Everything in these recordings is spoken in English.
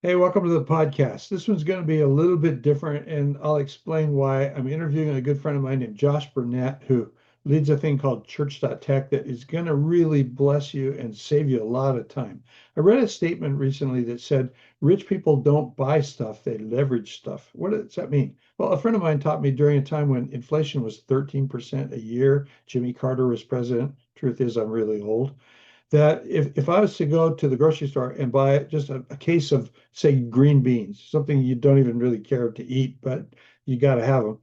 Hey, welcome to the podcast. This one's going to be a little bit different, and I'll explain why. I'm interviewing a good friend of mine named Josh Burnett, who leads a thing called Church.tech that is going to really bless you and save you a lot of time. I read a statement recently that said rich people don't buy stuff, they leverage stuff. What does that mean? Well, a friend of mine taught me during a time when inflation was 13% a year. Jimmy Carter was president. Truth is, I'm really old that if I was to go to the grocery store and buy just a case of, say, green beans, something you don't even really care to eat, but you got to have them,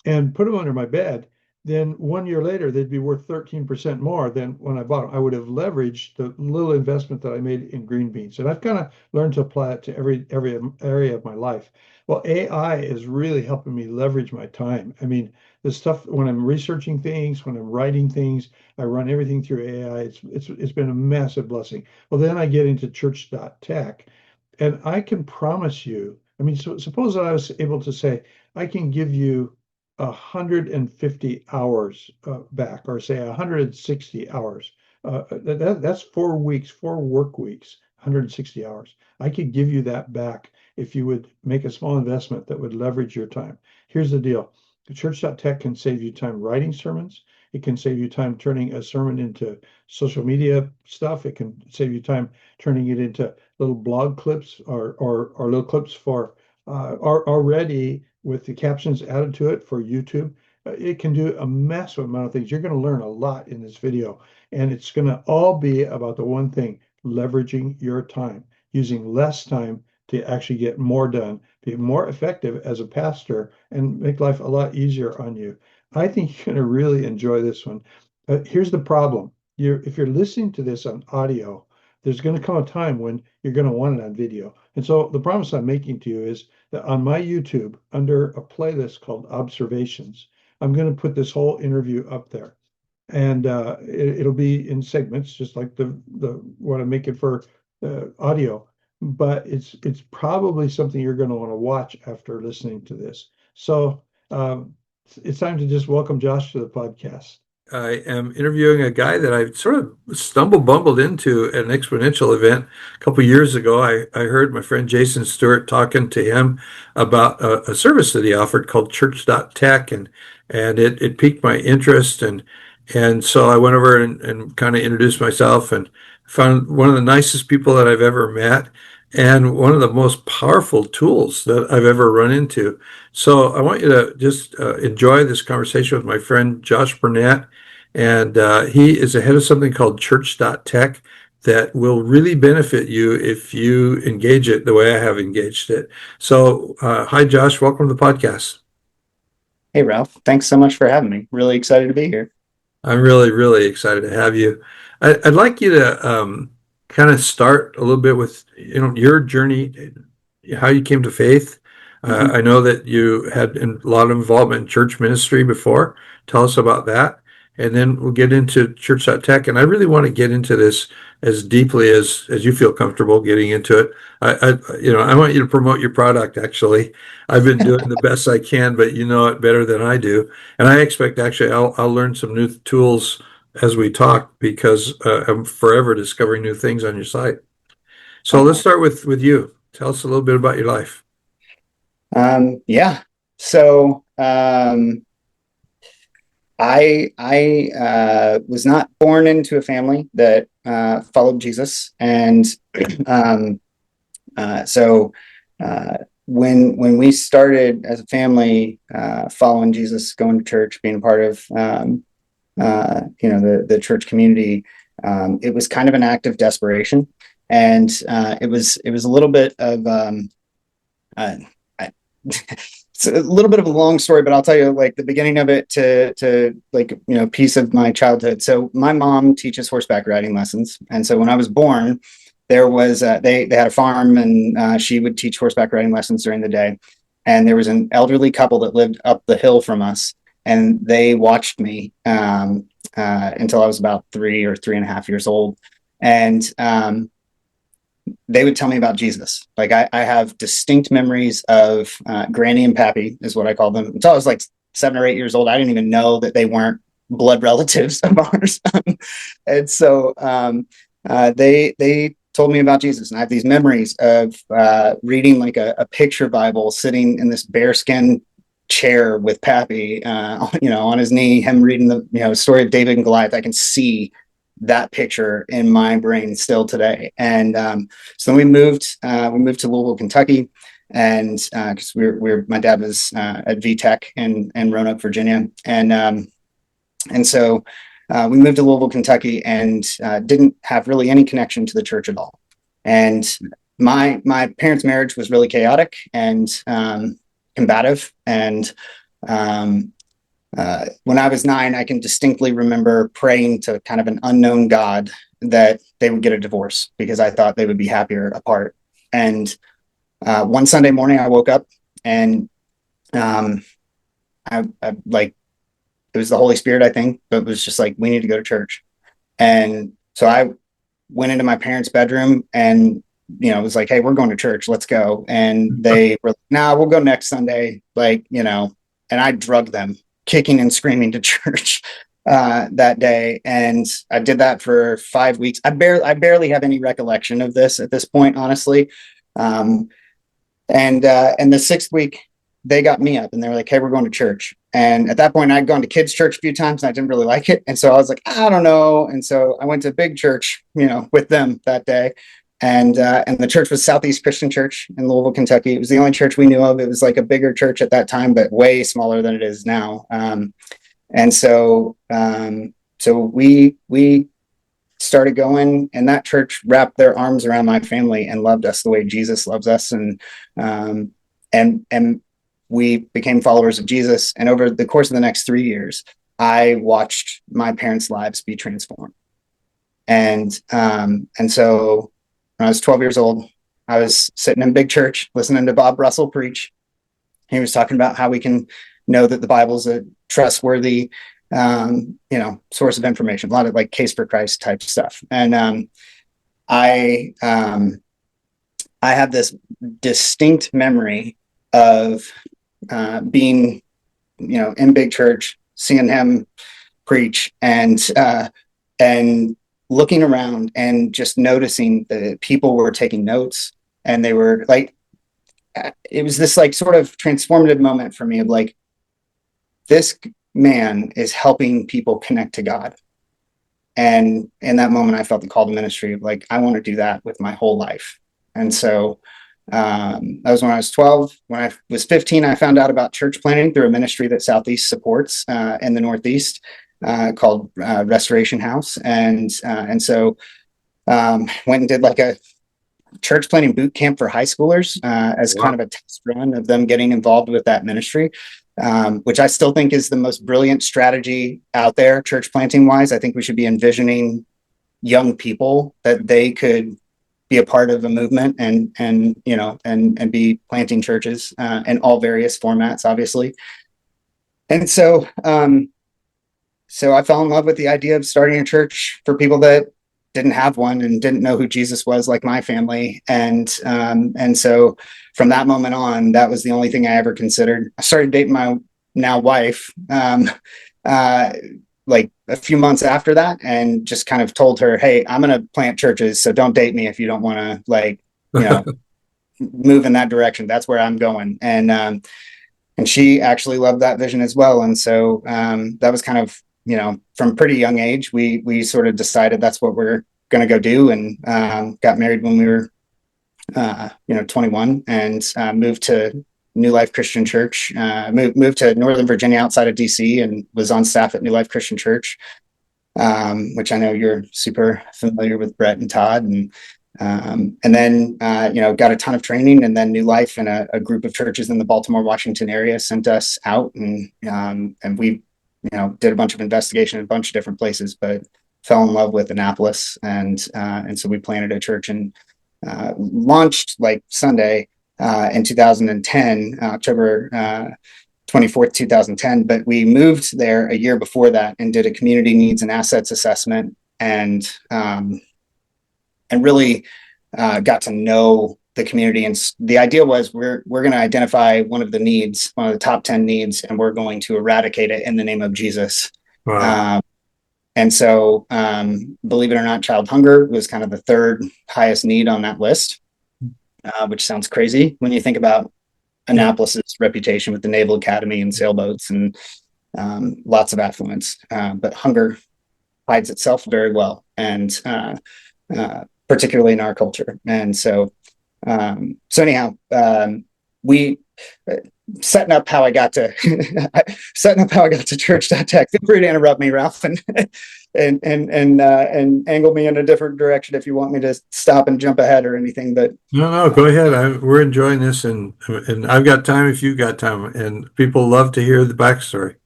and put them under my bed, then 1 year later they'd be worth 13% more than when I bought them. I would have leveraged the little investment that I made in green beans. And I've kind of learned to apply it to every area of my life. Well, AI is really helping me leverage my time. I mean, the stuff when I'm researching things, when I'm writing things, I run everything through AI. It's been a massive blessing. Well, then I get into Church.tech, and I can promise you, I mean, so suppose that I was able to say, I can give you 150 hours back, or say 160 hours. That's 4 weeks, 4 work weeks, 160 hours. I could give you that back if you would make a small investment that would leverage your time. Here's the deal. The Church.tech can save you time writing sermons. It can save you time turning a sermon into social media stuff. It can save you time turning it into little blog clips or little clips for are already with the captions added to it for YouTube. It can do a massive amount of things. You're going to learn a lot in this video, and it's going to all be about the one thing, leveraging your time, using less time to actually get more done, be more effective as a pastor, and make life a lot easier on you. I think you're going to really enjoy this one. Here's the problem. If you're listening to this on audio, there's going to come a time when you're going to want it on video. And so the promise I'm making to you is that on my YouTube, under a playlist called Observations, I'm going to put this whole interview up there. And it'll be in segments, just like the what I'm making for audio. But it's probably something you're going to want to watch after listening to this. So it's time to just welcome Josh to the podcast. I am interviewing a guy that I sort of bumbled into at an exponential event a couple years ago. I heard my friend Jason Stewart talking to him about a service that he offered called Church.tech, and it piqued my interest, and so I went over and kind of introduced myself and found one of the nicest people that I've ever met and one of the most powerful tools that I've ever run into. So I want you to just enjoy this conversation with my friend Josh Burnett. And he is the head of something called Church.tech that will really benefit you if you engage it the way I have engaged it. So, hi, Josh. Welcome to the podcast. Hey, Ralph. Thanks so much for having me. Really excited to be here. I'm really, really excited to have you. I'd like you to kind of start a little bit with, your journey, how you came to faith. Mhm. I know that you had a lot of involvement in church ministry before. Tell us about that. And then we'll get into Church.tech. And I really want to get into this as deeply as you feel comfortable getting into it. I want you to promote your product, actually. I've been doing the best I can, but you know it better than I do. And I expect actually I'll learn some new tools as we talk because I'm forever discovering new things on your site. So let's Oh, start with you. Tell us a little bit about your life. yeah. So I was not born into a family that followed Jesus, and um, so when we started as a family following Jesus, going to church, being a part of the church community, it was kind of an act of desperation, and it was a little bit of uh, I, it's a little bit of a long story, but I'll tell you like the beginning of it to like piece of my childhood. So my mom teaches horseback riding lessons, and so when I was born, there was they had a farm, and she would teach horseback riding lessons during the day. And there was an elderly couple that lived up the hill from us, and they watched me until I was about 3 or 3.5 years old, and they would tell me about Jesus. Like I have distinct memories of Granny and Pappy, is what I call them. Until I was like 7 or 8 years old, I didn't even know that they weren't blood relatives of ours. And so they told me about Jesus. And I have these memories of reading like a picture Bible, sitting in this bearskin chair with Pappy, on his knee, him reading the story of David and Goliath. I can see that picture in my brain still today. And so we moved to Louisville, Kentucky, and because my dad was at VTech in Roanoke, Virginia, and so we moved to Louisville, Kentucky, and didn't have really any connection to the church at all. And my parents' marriage was really chaotic and combative. And when I was 9, I can distinctly remember praying to kind of an unknown God that they would get a divorce because I thought they would be happier apart. And one Sunday morning, I woke up and I like, it was the Holy Spirit, I think, but it was just like, we need to go to church. And so I went into my parents' bedroom and, it was like, hey, we're going to church. Let's go. And they were like, nah, we'll go next Sunday. And I drugged them kicking and screaming to church that day. And I did that for 5 weeks. I barely have any recollection of this at this point, honestly. And the 6th week, they got me up and they were like, hey, we're going to church. And at that point, I'd gone to kids' church a few times and I didn't really like it. And so I was like, I don't know. And so I went to big church, with them that day. And the church was Southeast Christian Church in Louisville, Kentucky. It was the only church we knew of. It was like a bigger church at that time, but way smaller than it is now. And so we started going, and that church wrapped their arms around my family and loved us the way Jesus loves us. And we became followers of Jesus. And over the course of the next 3 years, I watched my parents' lives be transformed. And so when I was 12 years old, I was sitting in big church, listening to Bob Russell preach. He was talking about how we can know that the Bible's a trustworthy, source of information, a lot of like Case for Christ type stuff. And I have this distinct memory of being, in big church, seeing him preach, and looking around and just noticing that people were taking notes, and they were like, it was this like sort of transformative moment for me of like, this man is helping people connect to God. And in that moment, I felt the call to ministry of like, I want to do that with my whole life. And so that was when I was 12. When I was 15, I found out about church planting through a ministry that Southeast supports in the Northeast called Restoration House. And so went and did like a church planting boot camp for high schoolers as kind of a test run of them getting involved with that ministry, which I still think is the most brilliant strategy out there, church planting wise. I think we should be envisioning young people that they could be a part of a movement and be planting churches in all various formats, obviously. And so I fell in love with the idea of starting a church for people that didn't have one and didn't know who Jesus was, like my family. And so from that moment on, that was the only thing I ever considered. I started dating my now wife like a few months after that, and just kind of told her, hey, I'm going to plant churches, so don't date me if you don't want to move in that direction. That's where I'm going. And she actually loved that vision as well. And so that was kind of, from pretty young age, we sort of decided that's what we're going to go do, and got married when we were 21, and moved to New Life Christian Church, moved to Northern Virginia outside of DC, and was on staff at New Life Christian Church, which I know you're super familiar with, Brett and Todd. And then got a ton of training, and then New Life and a group of churches in the Baltimore, Washington area sent us out, and we did a bunch of investigation in a bunch of different places, but fell in love with Annapolis, and so we planted a church and launched like Sunday in 2010, October 24th, 2010. But we moved there a year before that and did a community needs and assets assessment, and really got to know the community. And the idea was we're going to identify one of the top 10 needs, and we're going to eradicate it in the name of Jesus. Wow. And so, believe it or not, child hunger was kind of the third highest need on that list, which sounds crazy when you think about Annapolis's reputation with the Naval Academy and sailboats and lots of affluence. But hunger hides itself very well, and particularly in our culture. And so, anyhow, we setting up how I got to Church.tech. Feel free to interrupt me, Ralph, and angle me in a different direction if you want me to stop and jump ahead or anything. But no, go ahead. We're enjoying this, and I've got time if you've got time, and people love to hear the backstory.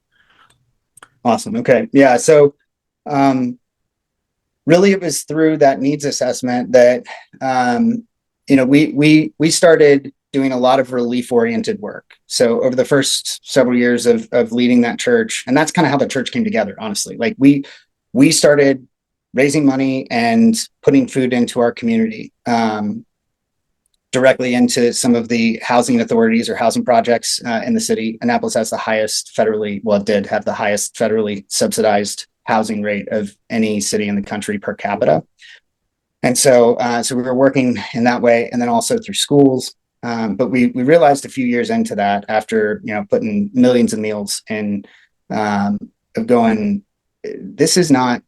Awesome. Okay. Yeah. So, really, it was through that needs assessment that, we started doing a lot of relief-oriented work. So over the first several years of leading that church, and that's kind of how the church came together, honestly. Like we started raising money and putting food into our community, directly into some of the housing authorities or housing projects in the city. Annapolis has the highest did have the highest federally subsidized housing rate of any city in the country per capita. And so we were working in that way, and then also through schools. But we realized a few years into that, after putting millions of meals in, of going, this is not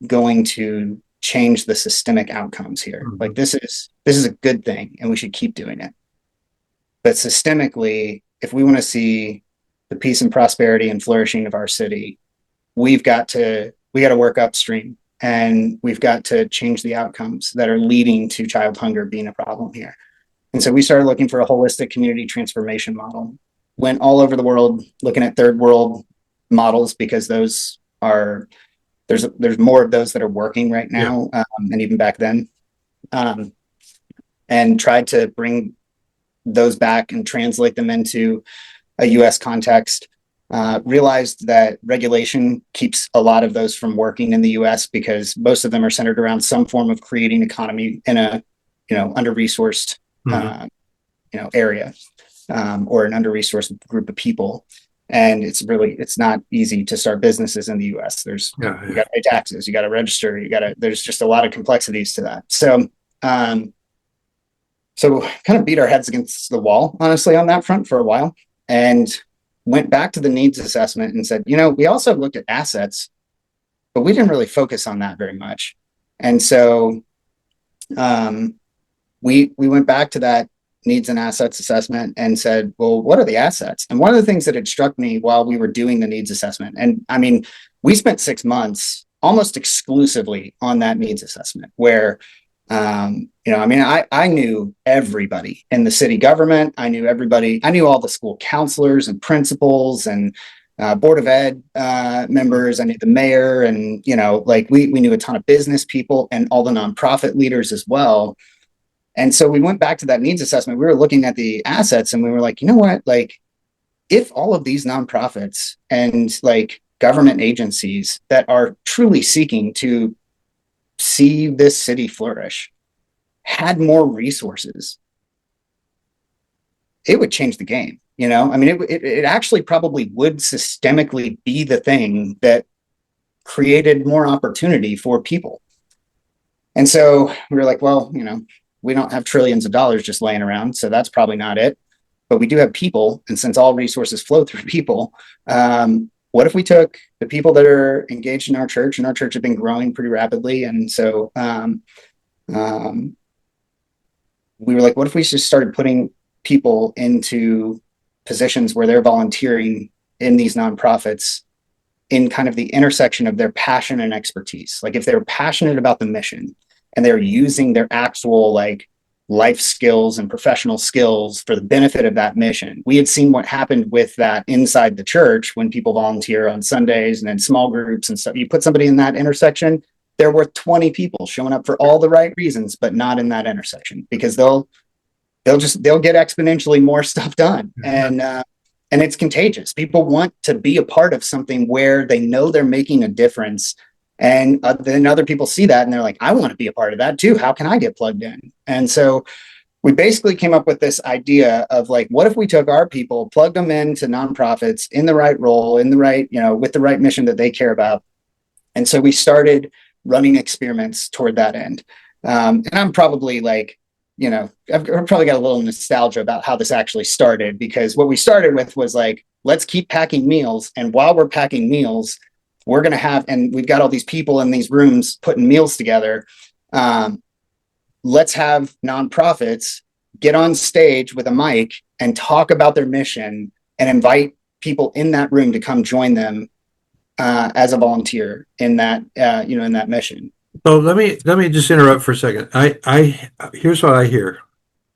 going to change the systemic outcomes here. Mm-hmm. Like this is a good thing, and we should keep doing it. But systemically, if we want to see the peace and prosperity and flourishing of our city, we got to work upstream, and we've got to change the outcomes that are leading to child hunger being a problem here. And so we started looking for a holistic community transformation model. Went all over the world looking at third world models, because there's more of those that are working right now, and even back then, and tried to bring those back and translate them into a U.S. context. Realized that regulation keeps a lot of those from working in the U.S. because most of them are centered around some form of creating economy in a under-resourced area, or an under-resourced group of people. And it's not easy to start businesses in the US. You got to pay taxes, you got to register, there's just a lot of complexities to that. So kind of beat our heads against the wall, honestly, on that front for a while, and went back to the needs assessment and said, we also looked at assets, but we didn't really focus on that very much. And so we went back to that needs and assets assessment and said, well, what are the assets? And one of the things that had struck me while we were doing the needs assessment, and I mean, we spent 6 months almost exclusively on that needs assessment, where, I knew everybody in the city government. I knew everybody. I knew all the school counselors and principals and Board of Ed members. I knew the mayor, and, we knew a ton of business people and all the nonprofit leaders as well. And so we went back to that needs assessment. We were looking at the assets, and we were like, you know what? Like, if all of these nonprofits and government agencies that are truly seeking to see this city flourish had more resources, it would change the game. It actually probably would systemically be the thing that created more opportunity for people. And so we were like, well, we don't have trillions of dollars just laying around, so that's probably not it. But we do have people, and since all resources flow through people, what if we took the people that are engaged in our church, and our church has been growing pretty rapidly, and so we were like, what if we just started putting people into positions where they're volunteering in these nonprofits in kind of the intersection of their passion and expertise? Like, if they're passionate about the mission, and they're using their actual life skills and professional skills for the benefit of that mission. We had seen what happened with that inside the church when people volunteer on Sundays and in small groups and stuff. You put somebody in that intersection, they're worth 20 people showing up for all the right reasons, but not in that intersection, because they'll get exponentially more stuff done. And it's contagious. People want to be a part of something where they know they're making a difference. And then other people see that and they're like, I want to be a part of that too. How can I get plugged in? And so we basically came up with this idea of what if we took our people, plugged them into nonprofits in the right role, in the right, with the right mission that they care about, And so we started running experiments toward that end. And I'm probably like, I've probably got a little nostalgia about how this actually started, because what we started with was like, let's keep packing meals. And while we're packing meals, we're going to have, and we've got all these people in these rooms putting meals together. Let's have nonprofits get on stage with a mic and talk about their mission and invite people in that room to come join them as a volunteer in that, in that mission. So let me just interrupt for a second. I here's what I hear.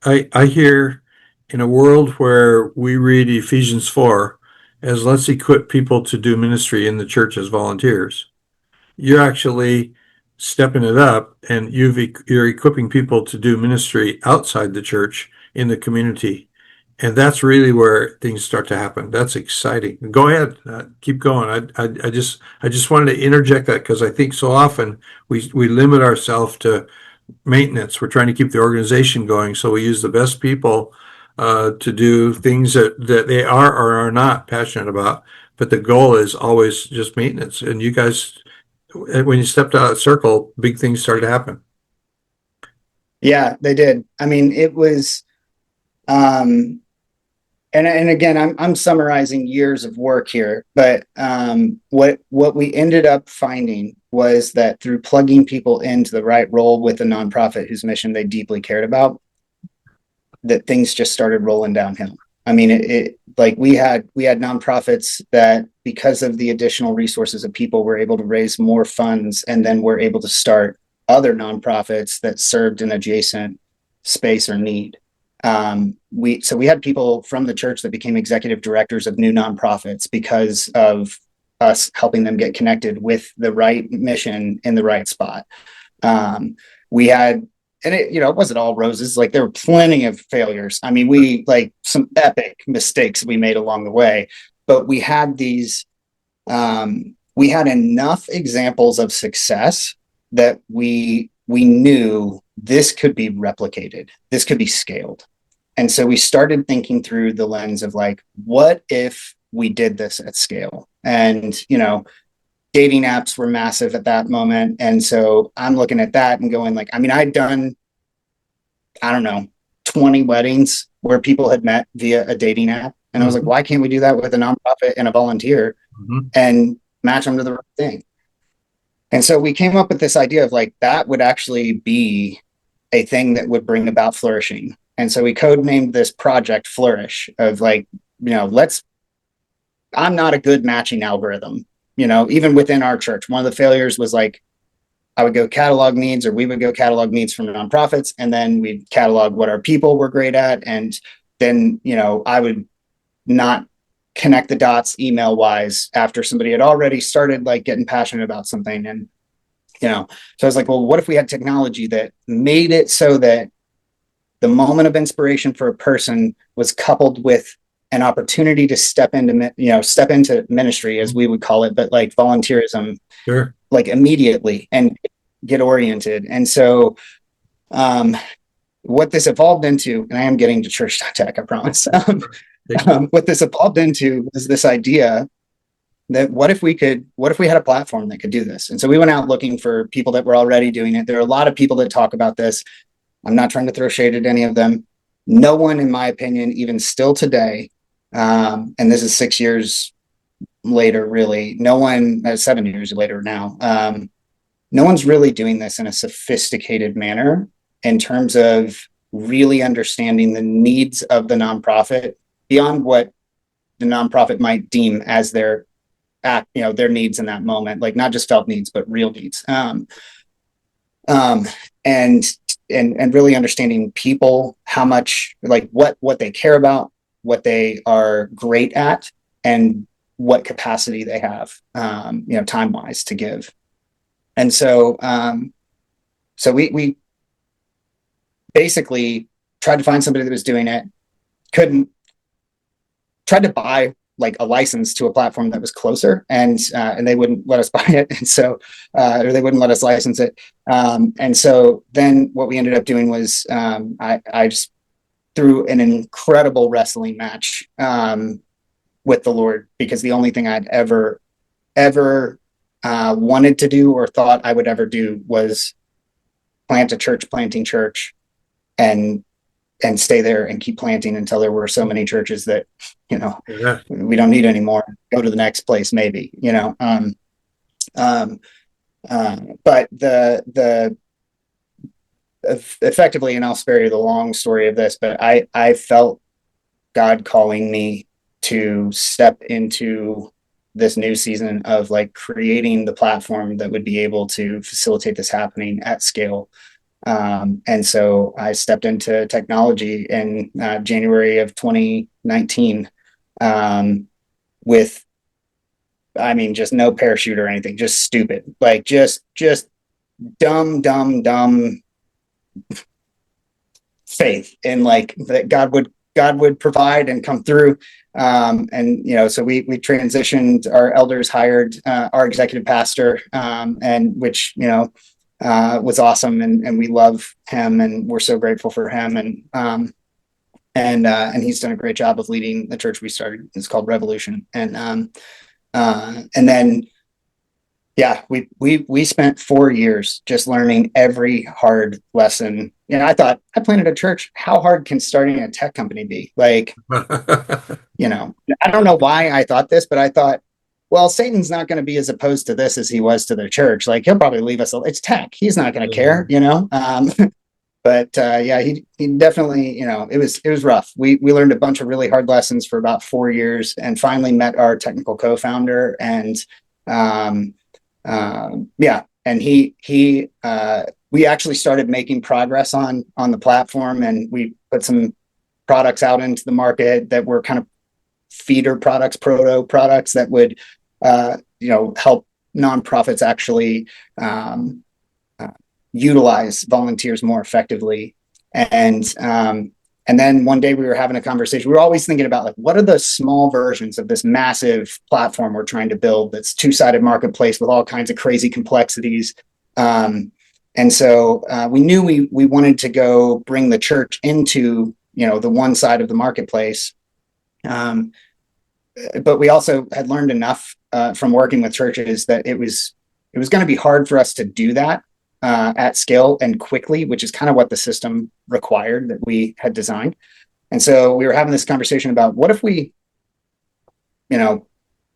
I hear, in a world where we read Ephesians 4 as let's equip people to do ministry in the church as volunteers, you're actually stepping it up, and you're equipping people to do ministry outside the church in the community. And that's really where things start to happen. That's exciting. Go ahead, keep going. I just wanted to interject that, because I think so often we limit ourselves to maintenance. We're trying to keep the organization going, so we use the best people to do things that they are or are not passionate about. But the goal is always just maintenance. And you guys, when you stepped out of the circle, big things started to happen. Yeah, they did. I mean, it was, and again, I'm summarizing years of work here, but what we ended up finding was that through plugging people into the right role with a nonprofit whose mission they deeply cared about, that things just started rolling downhill. I mean, it like we had nonprofits that, because of the additional resources of people, were able to raise more funds, and then were able to start other nonprofits that served an adjacent space or need. We had people from the church that became executive directors of new nonprofits because of us helping them get connected with the right mission in the right spot. We had, and it wasn't all roses. Like, there were plenty of failures. I mean, we like some epic mistakes we made along the way, but we had these, we had enough examples of success that we knew this could be replicated. This could be scaled. And so we started thinking through the lens of like, what if we did this at scale? And, dating apps were massive at that moment. And so I'm looking at that and going like, I mean, I'd done, I don't know, 20 weddings where people had met via a dating app. And I was like, why can't we do that with a nonprofit and a volunteer and match them to the right thing? And so we came up with this idea of like, that would actually be a thing that would bring about flourishing. And so we codenamed this project Flourish, of like, I'm not a good matching algorithm, even within our church. One of the failures was like, I would go catalog needs, or we would go catalog needs from nonprofits, and then we'd catalog what our people were great at. And then, I would not connect the dots email wise after somebody had already started like getting passionate about something. And, so I was like, well, what if we had technology that made it so that the moment of inspiration for a person was coupled with an opportunity to step into ministry, as we would call it, but like volunteerism, Sure. like immediately, and get oriented. And so what this evolved into, and I am getting to Church.tech, I promise. What this evolved into was this idea that what if we had a platform that could do this? And so we went out looking for people that were already doing it. There are a lot of people that talk about this. I'm not trying to throw shade at any of them. No one, in my opinion, even still today, and this is 6 years later, really, 7 years later now, no one's really doing this in a sophisticated manner in terms of really understanding the needs of the nonprofit beyond what the nonprofit might deem as their needs in that moment, like not just felt needs, but real needs. And really understanding people, how much, like what they care about, what they are great at, and what capacity they have, time wise to give. And so, we basically tried to find somebody that was doing it, tried to buy like a license to a platform that was closer, and they wouldn't let us buy it. And so, or they wouldn't let us license it. And so then what we ended up doing was, I just threw an incredible wrestling match, with the Lord, because the only thing I'd ever wanted to do or thought I would ever do was plant a church, planting church, and stay there and keep planting until there were so many churches that, Yeah. we don't need anymore. Go to the next place, maybe, but the effectively, and I'll spare you the long story of this, but I felt God calling me to step into this new season of like creating the platform that would be able to facilitate this happening at scale. And so I stepped into technology in January of 2019 with, I mean, just no parachute or anything, just stupid, like just dumb faith in like that God would provide and come through. And so we transitioned. Our elders hired our executive pastor, and which was awesome, and we love him, and we're so grateful for him, and he's done a great job of leading the church we started. It's called Revolution, and then we spent 4 years just learning every hard lesson. I thought, I planted a church. How hard can starting a tech company be? Like, I don't know why I thought this, but I thought, well, Satan's not going to be as opposed to this as he was to the church. Like, he'll probably leave us. It's tech. He's not going to care, But he definitely, it was rough. We learned a bunch of really hard lessons for about 4 years, and finally met our technical co-founder, and we actually started making progress on the platform, and we put some products out into the market that were kind of feeder products, proto products that would help nonprofits actually utilize volunteers more effectively. And then one day we were having a conversation. We were always thinking about, like, what are the small versions of this massive platform we're trying to build that's two-sided marketplace with all kinds of crazy complexities. And so we knew we wanted to go bring the church into, the one side of the marketplace. But we also had learned enough from working with churches that it was going to be hard for us to do that at scale and quickly, which is kind of what the system required that we had designed. And so we were having this conversation about, what if we,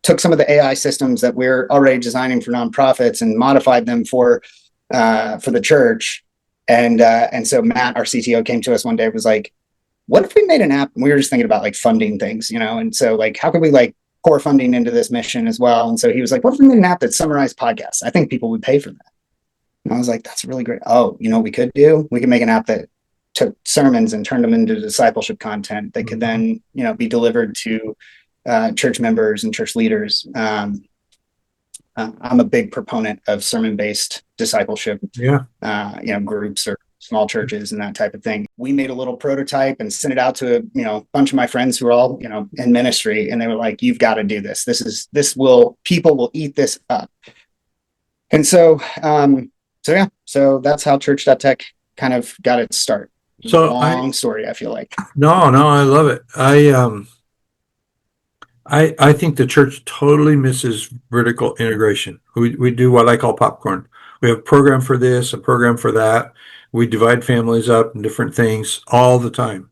took some of the AI systems that we're already designing for nonprofits and modified them for the church. And so Matt, our CTO, came to us one day and was like, what if we made an app? And we were just thinking about like funding things, and so like, how could we like pour funding into this mission as well? And so he was like, what if we made an app that summarized podcasts? I think people would pay for that. And I was like, that's really great. Oh, what we could do? We could make an app that took sermons and turned them into discipleship content that could then, be delivered to church members and church leaders. I'm a big proponent of sermon-based discipleship, groups or small churches and that type of thing. We made a little prototype and sent it out to a bunch of my friends who are all, in ministry, and they were like, you've got to do this. People will eat this up. And so that's how Church.tech kind of got its start. So long story, I feel like. No, I love it. I think the church totally misses vertical integration. We do what I call popcorn. We have a program for this, a program for that. We divide families up in different things all the time.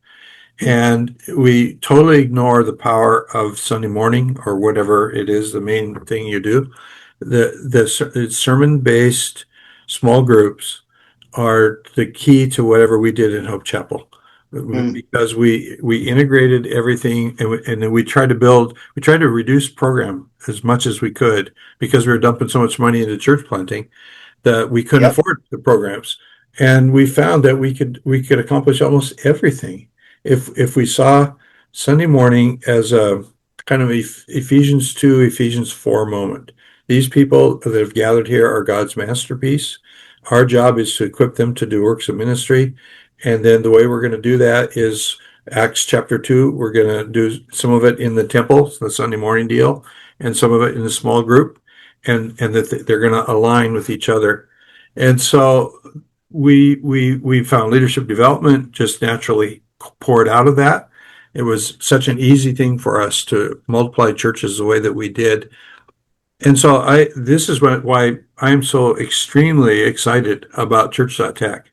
And we totally ignore the power of Sunday morning or whatever it is, the main thing you do. The sermon-based small groups are the key to whatever we did in Hope Chapel. Because we integrated everything, and then we tried to reduce program as much as we could, because we were dumping so much money into church planting that we couldn't afford the programs. And we found that we could accomplish almost everything if we saw Sunday morning as a kind of Ephesians 2, Ephesians 4 moment. These people that have gathered here are God's masterpiece. Our job is to equip them to do works of ministry. And then the way we're going to do that is Acts chapter 2. We're going to do some of it in the temple, the Sunday morning deal, and some of it in a small group, and that they're going to align with each other. And so we found leadership development just naturally poured out of that. It was such an easy thing for us to multiply churches the way that we did. And so this is why I'm so extremely excited about Church.tech.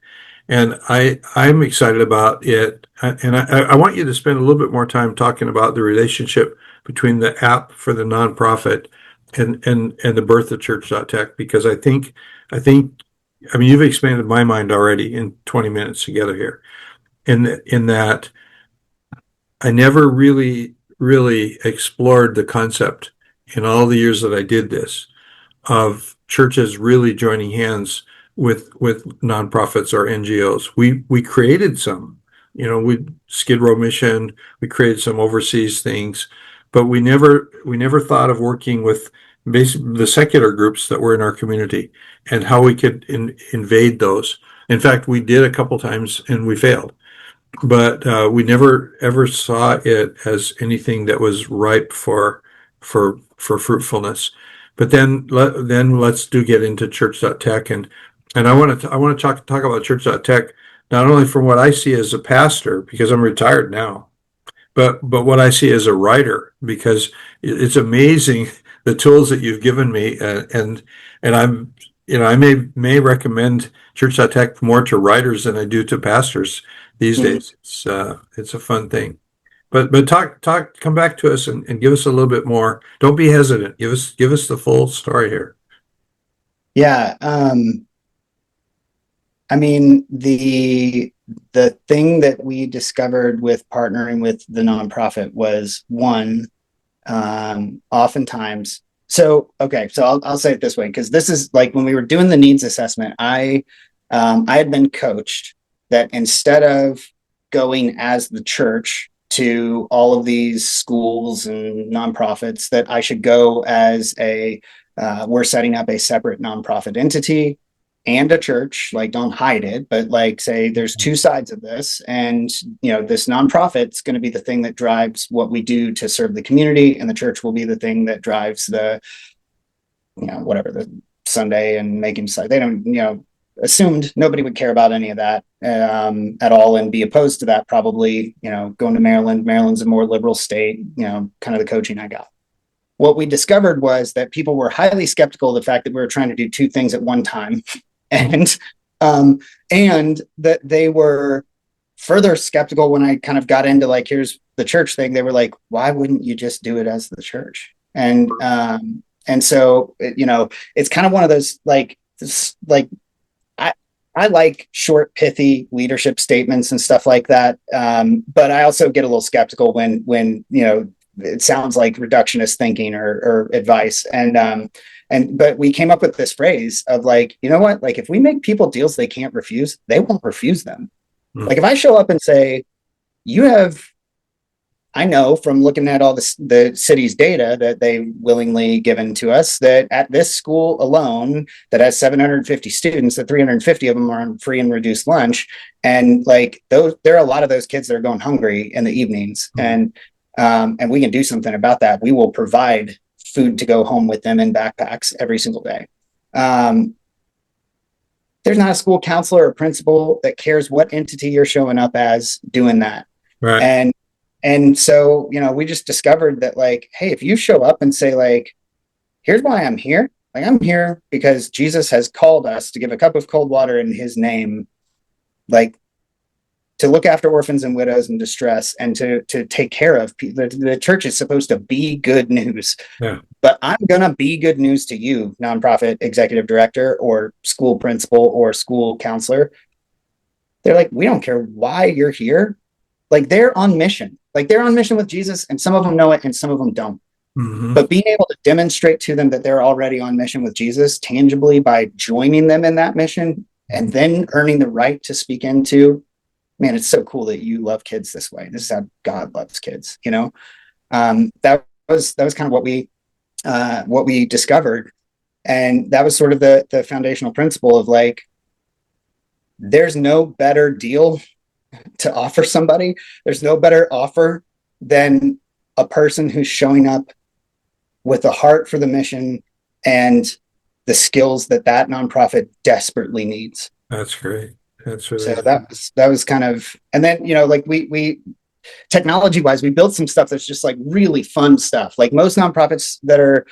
And I'm excited about it. And I want you to spend a little bit more time talking about the relationship between the app for the nonprofit and the birth of Church.tech, because I mean, you've expanded my mind already in 20 minutes together here. In that I never really explored the concept in all the years that I did this of churches really joining hands with nonprofits or NGOs. We created some, we Skid Row Mission, we created some overseas things, but we never thought of working with basically the secular groups that were in our community and how we could invade those. In fact, we did a couple times and we failed, but we never ever saw it as anything that was ripe for fruitfulness. But then let's do get into Church.tech, and I want to talk about Church.tech not only from what I see as a pastor, because I'm retired now, but what I see as a writer, because it's amazing the tools that you've given me, and I may recommend Church.tech more to writers than I do to pastors these Mhm. days. It's a fun thing. But come back to us and give us a little bit more. Don't be hesitant. Give us the full story here. Yeah. I mean, the thing that we discovered with partnering with the nonprofit was one, oftentimes. So, okay, so I'll say it this way, because this is like when we were doing the needs assessment, I had been coached that instead of going as the church to all of these schools and nonprofits, that I should go as we're setting up a separate nonprofit entity and a church. Like, don't hide it, but like, say there's two sides of this, and this nonprofit's going to be the thing that drives what we do to serve the community, and the church will be the thing that drives the whatever, the Sunday and making side. They don't assumed nobody would care about any of that at all, and be opposed to that, probably going to Maryland's a more liberal state, kind of the coaching I got. What we discovered was that people were highly skeptical of the fact that we were trying to do two things at one time, and that they were further skeptical when I kind of got into, like, here's the church thing. They were like, why wouldn't you just do it as the church? And so it's kind of one of those, like, I like short, pithy leadership statements and stuff like that. But I also get a little skeptical when it sounds like reductionist thinking or advice. But we came up with this phrase of, like, you know what? Like, if we make people deals they can't refuse, they won't refuse them. Like, if I show up and say, I know from looking at all the city's data that they willingly given to us, that at this school alone that has 750 students, that 350 of them are on free and reduced lunch. And like there are a lot of those kids that are going hungry in the evenings. And we can do something about that. We will provide food to go home with them in backpacks every single day. There's not a school counselor or principal that cares what entity you're showing up as doing that. Right. And so, we just discovered that, like, hey, if you show up and say, like, here's why I'm here. Like, I'm here because Jesus has called us to give a cup of cold water in his name, like, to look after orphans and widows in distress, and to take care of people. The church is supposed to be good news. Yeah. But I'm going to be good news to you, nonprofit executive director or school principal or school counselor. They're like, we don't care why you're here. Like, they're on mission. Like, they're on mission with Jesus, and some of them know it and some of them don't. Mm-hmm. But being able to demonstrate to them that they're already on mission with Jesus tangibly by joining them in that mission and then earning the right to speak into, man, it's so cool that you love kids this way. This is how God loves kids, that was kind of what we discovered. And that was sort of the foundational principle of, like, there's no better deal to offer somebody. There's no better offer than a person who's showing up with a heart for the mission and the skills that nonprofit desperately needs. That's great. That's really so that was kind of, and then like we technology wise, we built some stuff that's just like really fun stuff. Like, most nonprofits that are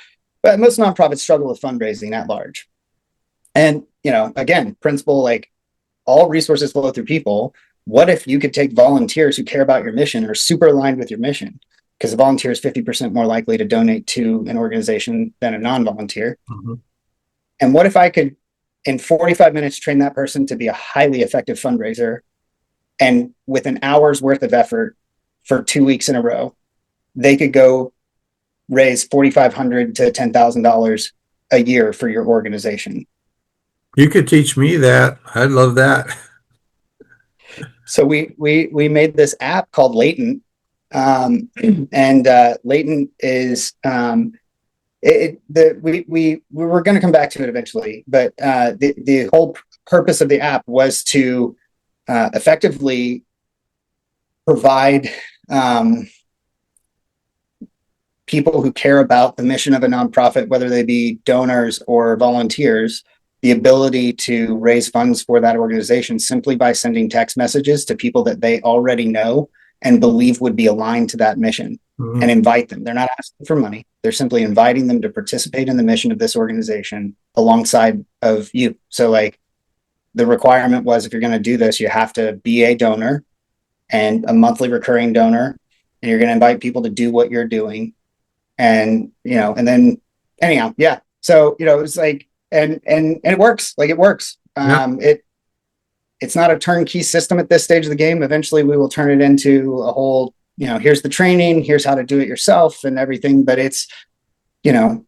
but most nonprofits struggle with fundraising at large. And, again, principle, like all resources flow through people. What if you could take volunteers who care about your mission or are super aligned with your mission? Because a volunteer is 50% more likely to donate to an organization than a non-volunteer. Mm-hmm. And what if I could, in 45 minutes, train that person to be a highly effective fundraiser, and with an hour's worth of effort for 2 weeks in a row, they could go raise $4,500 to $10,000 a year for your organization. You could teach me that. I'd love that. So we made this app called Latent, and Latent is we were going to come back to it eventually, but the whole purpose of the app was to effectively provide people who care about the mission of a nonprofit, whether they be donors or volunteers, the ability to raise funds for that organization simply by sending text messages to people that they already know and believe would be aligned to that mission, Mm-hmm. and invite them. They're not asking for money. They're simply inviting them to participate in the mission of this organization alongside of you. So like the requirement was, if you're going to do this, you have to be a donor and a monthly recurring donor, and you're going to invite people to do what you're doing. And, and then anyhow, yeah. So, it's like, and it works. Like it works. Yeah. It's not a turnkey system at this stage of the game. Eventually we will turn it into a whole, here's the training, here's how to do it yourself and everything. But it's, yeah,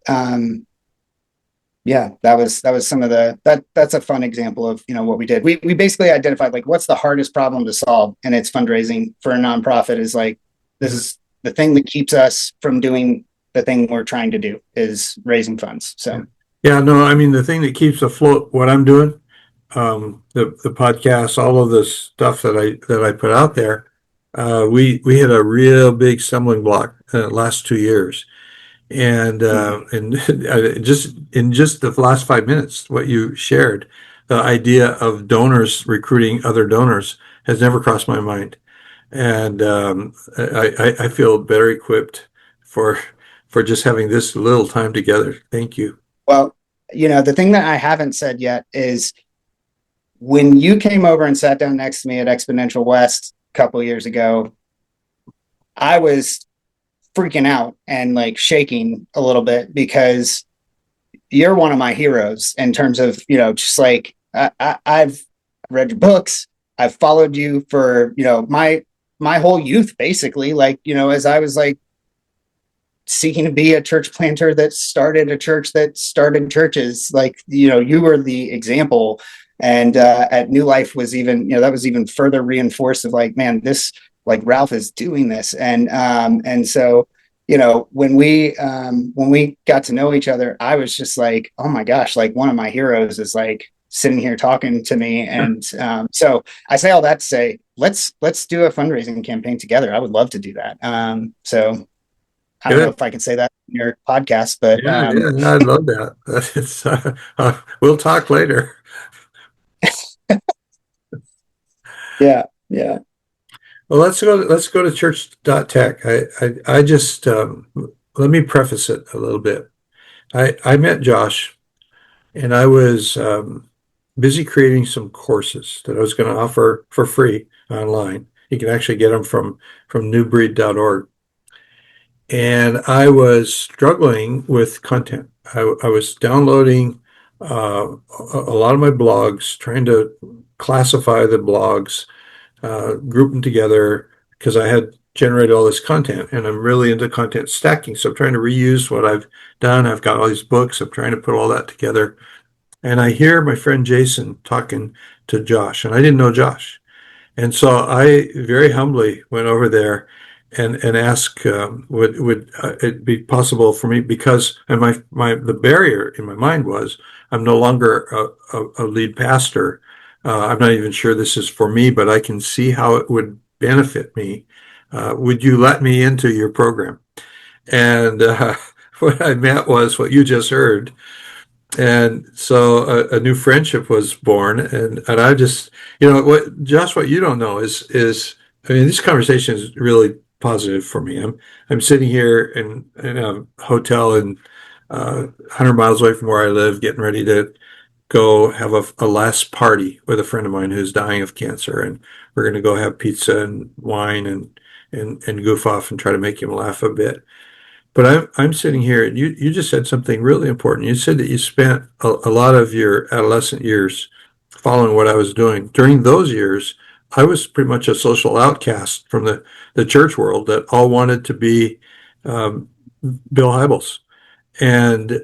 that was some of that's a fun example of, what we did. We basically identified like, what's the hardest problem to solve? And it's fundraising for a nonprofit is like, this is the thing that keeps us from doing the thing we're trying to do, is raising funds. So. Yeah, no, I mean, the thing that keeps afloat what I'm doing, the podcast, all of the stuff that I put out there, we had a real big stumbling block the last 2 years. And just in just the last 5 minutes, what you shared, the idea of donors recruiting other donors has never crossed my mind. And I feel better equipped for just having this little time together. Thank you. Well, the thing that I haven't said yet is when you came over and sat down next to me at Exponential West a couple of years ago, I was freaking out and like shaking a little bit, because you're one of my heroes in terms of, just like I've read your books. I've followed you for, my whole youth, basically, like, as I was like seeking to be a church planter that started a church that started churches, like, you were the example. And at New Life was even, that was even further reinforced of like, man, this, like Ralph is doing this. And so, when we got to know each other, I was just like, oh my gosh, like one of my heroes is like sitting here talking to me. And so I say all that to say, let's do a fundraising campaign together. I would love to do that. So I don't know if I can say that in your podcast, but yeah, I'd love that. It's, we'll talk later. Yeah. Well, let's go to Church.tech. I just let me preface it a little bit. I met Josh, and I was busy creating some courses that I was going to offer for free online. You can actually get them from newbreed.org. And I was struggling with content. I was downloading a lot of my blogs, trying to classify the blogs, group them together, because I had generated all this content, and I'm really into content stacking. So I'm trying to reuse what I've done. I've got all these books. I'm trying to put all that together. And I hear my friend Jason talking to Josh, and I didn't know Josh. And so I very humbly went over there and asked, would it be possible for me, because the barrier in my mind was I'm no longer a lead pastor. I'm not even sure this is for me, but I can see how it would benefit me. Would you let me into your program? And what I meant was what you just heard. And so a new friendship was born. And I just, what you don't know is, I mean, this conversation is really positive for me. I'm sitting here in a hotel in 100 miles away from where I live, getting ready to go have a last party with a friend of mine who's dying of cancer, and we're going to go have pizza and wine and goof off and try to make him laugh a bit. But I'm sitting here, and you just said something really important. You said that you spent a lot of your adolescent years following what I was doing. During those years, I was pretty much a social outcast from the church world that all wanted to be um, Bill Hybels. And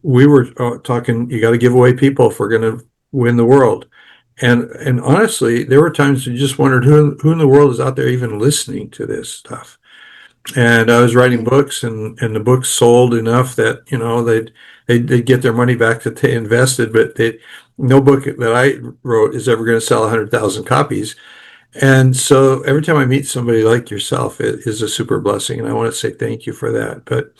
we were talking, you got to give away people if we're going to win the world. And honestly, there were times you just wondered who in the world is out there even listening to this stuff. And I was writing books, and the books sold enough that they'd get their money back that they invested, but no book that I wrote is ever going to sell 100,000 copies. And so every time I meet somebody like yourself, it is a super blessing, and I want to say thank you for that. But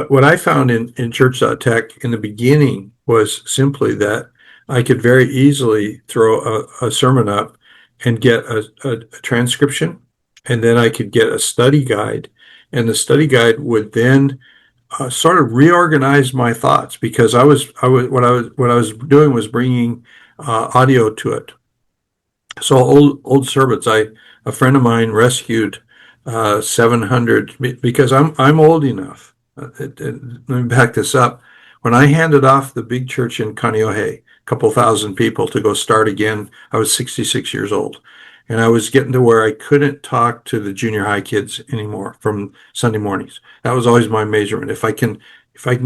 what I found in Church.tech in the beginning was simply that I could very easily throw a sermon up and get a transcription, and then I could get a study guide, and the study guide would then sort of reorganize my thoughts, because what I was doing was bringing audio to it. So old sermons. A friend of mine rescued 700, because I'm old enough. Let me back this up. When I handed off the big church in Kaneohe, a couple thousand people, to go start again, I was 66 years old, and I was getting to where I couldn't talk to the junior high kids anymore from Sunday mornings. That was always my measurement. If I can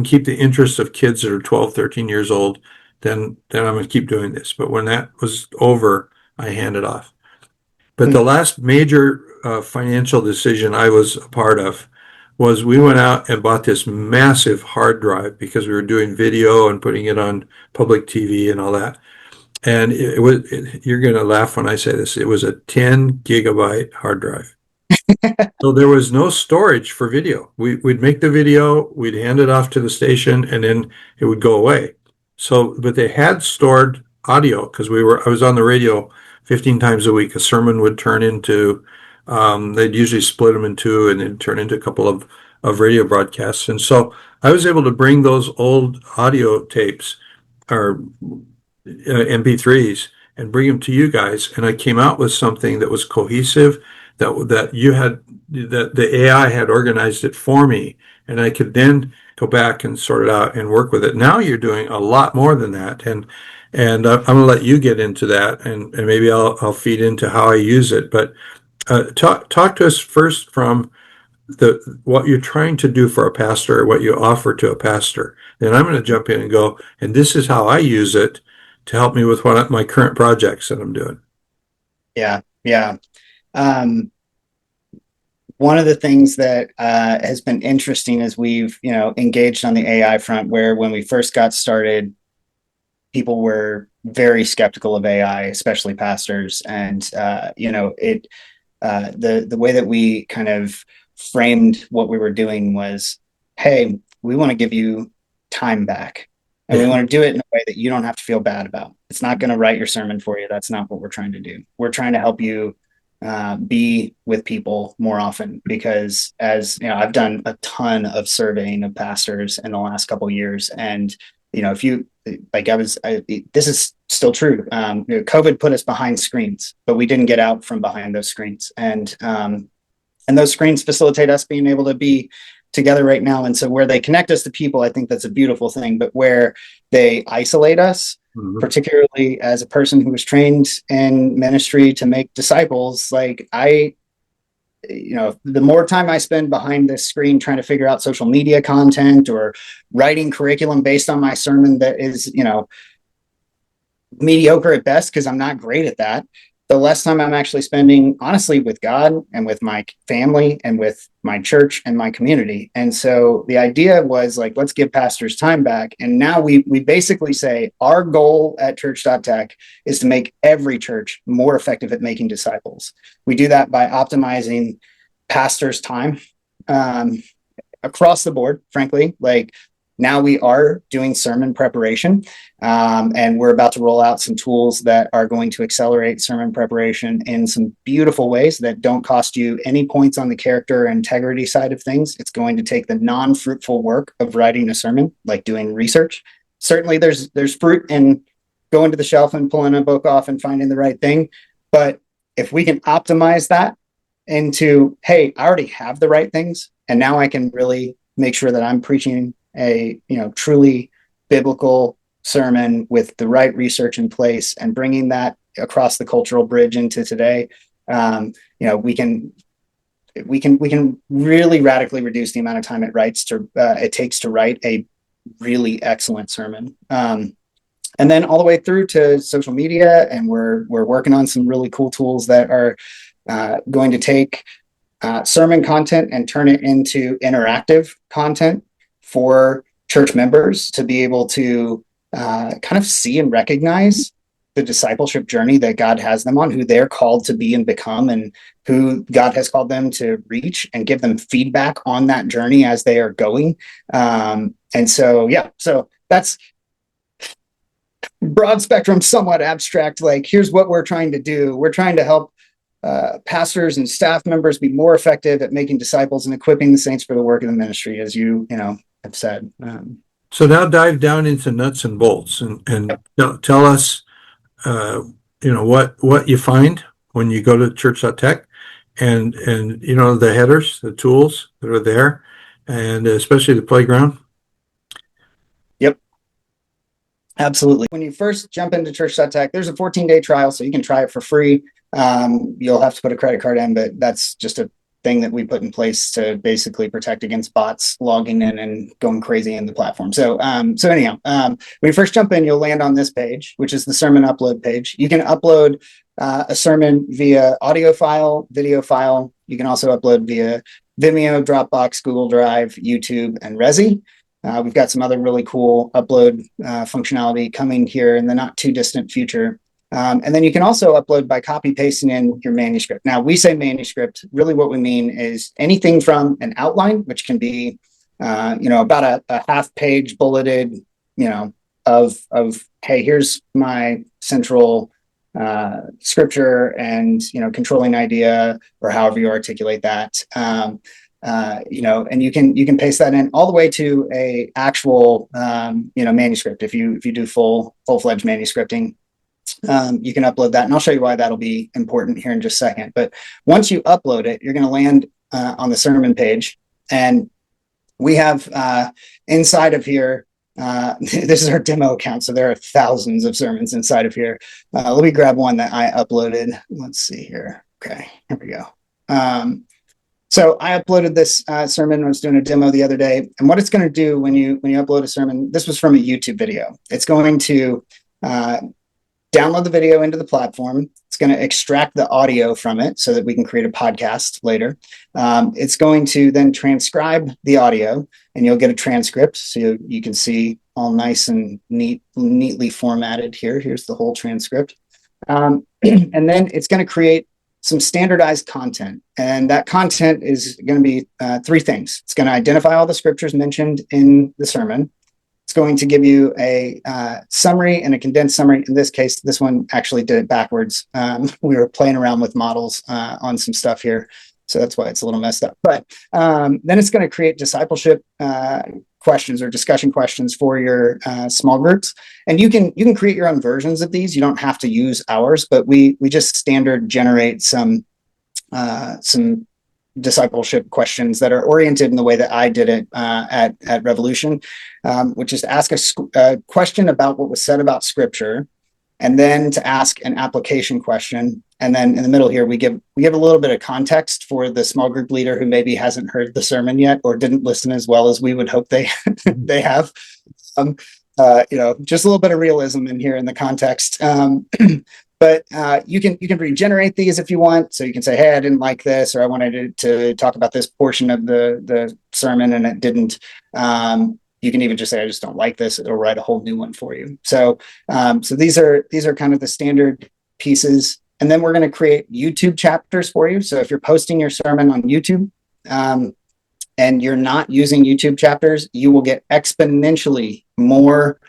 keep the interest of kids that are 12, 13 years old, then I'm going to keep doing this. But when that was over, I handed off. But the last major financial decision I was a part of was we went out and bought this massive hard drive, because we were doing video and putting it on public TV and all that. And you're going to laugh when I say this, it was a 10 gigabyte hard drive. So there was no storage for video. We'd make the video, we'd hand it off to the station, and then it would go away. So, but they had stored audio, because I was on the radio 15 times a week. A sermon would turn into, they'd usually split them in two and then turn into a couple of radio broadcasts. And so I was able to bring those old audio tapes or MP3s and bring them to you guys. And I came out with something that was cohesive, that the AI had organized it for me, and I could then go back and sort it out and work with it. Now you're doing a lot more than that, and I'm going to let you get into that, and maybe I'll feed into how I use it. But talk to us first from what you're trying to do for a pastor, or what you offer to a pastor. Then I'm going to jump in and go, and this is how I use it to help me with one of my current projects that I'm doing. Yeah. One of the things that has been interesting is we've, engaged on the AI front, where when we first got started, people were very skeptical of AI, especially pastors. And, the way that we kind of framed what we were doing was, hey, we want to give you time back. And we want to do it in a way that you don't have to feel bad about. It's not going to write your sermon for you. That's not what we're trying to do. We're trying to help you be with people more often, because I've done a ton of surveying of pastors in the last couple of years. And, if you this is still true. COVID put us behind screens, but we didn't get out from behind those screens. And those screens facilitate us being able to be together right now. And so where they connect us to people, I think that's a beautiful thing. But where they isolate us, particularly as a person who was trained in ministry to make disciples, the more time I spend behind this screen trying to figure out social media content or writing curriculum based on my sermon that is, mediocre at best, because I'm not great at that, the less time I'm actually spending, honestly, with God and with my family and with my church and my community. And so the idea was let's give pastors time back. And now we basically say our goal at Church.tech is to make every church more effective at making disciples. We do that by optimizing pastors' time across the board, frankly. Now we are doing sermon preparation, and we're about to roll out some tools that are going to accelerate sermon preparation in some beautiful ways that don't cost you any points on the character or integrity side of things. It's going to take the non-fruitful work of writing a sermon, like doing research. Certainly there's fruit in going to the shelf and pulling a book off and finding the right thing. But if we can optimize that into, hey, I already have the right things, and now I can really make sure that I'm preaching a truly biblical sermon with the right research in place and bringing that across the cultural bridge into today, we can really radically reduce the amount of time it takes to write a really excellent sermon. And then all the way through to social media, and we're working on some really cool tools that are going to take sermon content and turn it into interactive content for church members to be able to kind of see and recognize the discipleship journey that God has them on, who they're called to be and become, and who God has called them to reach, and give them feedback on that journey as they are going. So that's broad spectrum, somewhat abstract. Like, here's what we're trying to do. We're trying to help pastors and staff members be more effective at making disciples and equipping the saints for the work of the ministry, as you have said. So now dive down into nuts and bolts and tell us, what you find when you go to Church.tech, and the headers, the tools that are there, and especially the playground. Yep. Absolutely. When you first jump into Church.tech, there's a 14-day trial, so you can try it for free. You'll have to put a credit card in, but that's just a thing that we put in place to basically protect against bots logging in and going crazy in the platform. So anyhow, when you first jump in, you'll land on this page, which is the sermon upload page. You can upload a sermon via audio file, video file. You can also upload via Vimeo, Dropbox, Google Drive, YouTube, and Resi. We've got some other really cool upload functionality coming here in the not too distant future. And then you can also upload by copy pasting in your manuscript. Now, we say manuscript. Really what we mean is anything from an outline, which can be, about a half page bulleted, of, hey, here's my central scripture and, controlling idea, or however you articulate that. And you can paste that in all the way to a actual, manuscript. If you do full-fledged manuscripting. You can upload that, and I'll show you why that'll be important here in just a second. But once you upload it, you're going to land on the sermon page, and we have inside of here, this is our demo account, so there are thousands of sermons inside of here. Let me grab one that I uploaded. Let's see here. Okay, here we go. So I uploaded this sermon. I was doing a demo the other day, and what it's going to do when you upload a sermon, this was from a YouTube video. It's going to download the video into the platform. It's going to extract the audio from it so that we can create a podcast later. It's going to then transcribe the audio, and you'll get a transcript. So you can see all nice and neatly formatted here. Here's the whole transcript. And then it's going to create some standardized content. And that content is going to be three things. It's going to identify all the scriptures mentioned in the sermon. It's going to give you a summary and a condensed summary. In this case, this one actually did it backwards. We were playing around with models on some stuff here, so that's why it's a little messed up. But then it's going to create discipleship questions or discussion questions for your small groups, and you can create your own versions of these. You don't have to use ours, but we just standard generate some discipleship questions that are oriented in the way that I did it at Revolution, which is to ask a question about what was said about Scripture, and then to ask an application question. And then in the middle here, we give a little bit of context for the small group leader who maybe hasn't heard the sermon yet or didn't listen as well as we would hope they have. Just a little bit of realism in here in the context. But you can regenerate these if you want. So you can say, hey, I didn't like this, or I wanted to talk about this portion of the sermon and it didn't. You can even just say, I just don't like this. It'll write a whole new one for you. So these are kind of the standard pieces. And then we're going to create YouTube chapters for you. So if you're posting your sermon on YouTube, and you're not using YouTube chapters, you will get exponentially more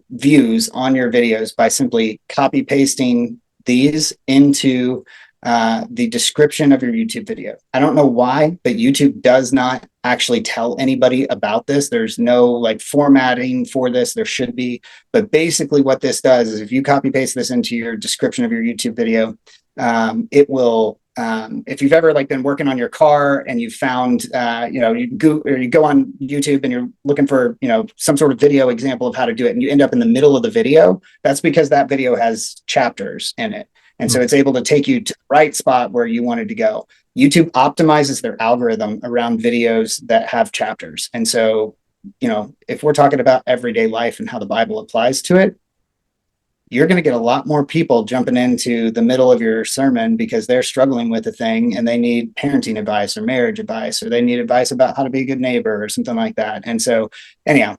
views on your videos by simply copy pasting these into the description of your YouTube video. I don't know why, but YouTube does not actually tell anybody about this. There's no like formatting for this. There should be, but basically what this does is if you copy paste this into your description of your YouTube video, it will, if you've ever like been working on your car and you found, you go on YouTube and you're looking for, some sort of video example of how to do it, and you end up in the middle of the video, that's because that video has chapters in it. And so it's able to take you to the right spot where you wanted to go. YouTube optimizes their algorithm around videos that have chapters. And so, if we're talking about everyday life and how the Bible applies to it, you're going to get a lot more people jumping into the middle of your sermon because they're struggling with a thing and they need parenting advice or marriage advice, or they need advice about how to be a good neighbor or something like that. And so anyhow,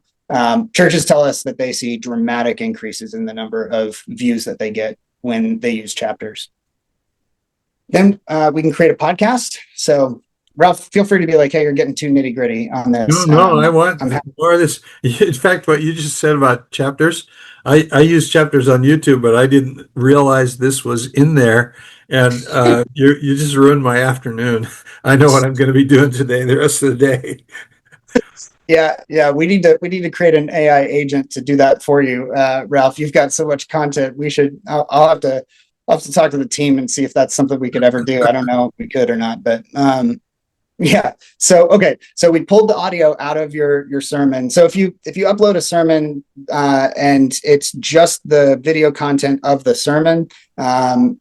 churches tell us that they see dramatic increases in the number of views that they get when they use chapters. Then we can create a podcast. So Ralph, feel free to be like, hey, you're getting too nitty gritty on this. No, I want more of this. In fact, what you just said about chapters, I use chapters on YouTube, but I didn't realize this was in there. And you just ruined my afternoon. I know what I'm going to be doing today, the rest of the day. Yeah. We need to create an AI agent to do that for you, Ralph. You've got so much content. I'll have to talk to the team and see if that's something we could ever do. I don't know if we could or not, but yeah. So we pulled the audio out of your sermon. So if you upload a sermon and it's just the video content of the sermon,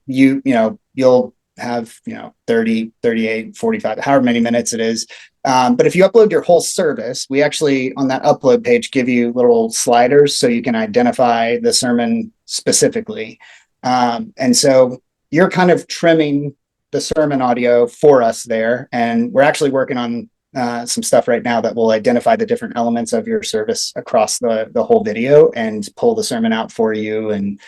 you'll have 30, 38, 45, however many minutes it is. But if you upload your whole service, we actually on that upload page give you little sliders so you can identify the sermon specifically. And so you're kind of trimming the sermon audio for us there. And we're actually working on some stuff right now that will identify the different elements of your service across the whole video and pull the sermon out for you. And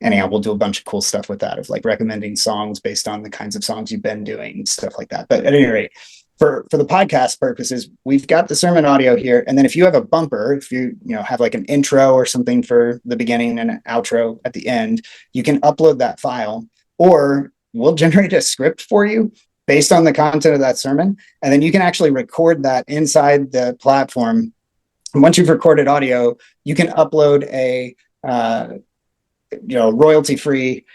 anyhow, we'll do a bunch of cool stuff with that, of like recommending songs based on the kinds of songs you've been doing, stuff like that. But at any rate, for the podcast purposes, we've got the sermon audio here. And then if you have a bumper, if you have like an intro or something for the beginning and an outro at the end, you can upload that file, or we'll generate a script for you based on the content of that sermon. And then you can actually record that inside the platform. And once you've recorded audio, you can upload a royalty-free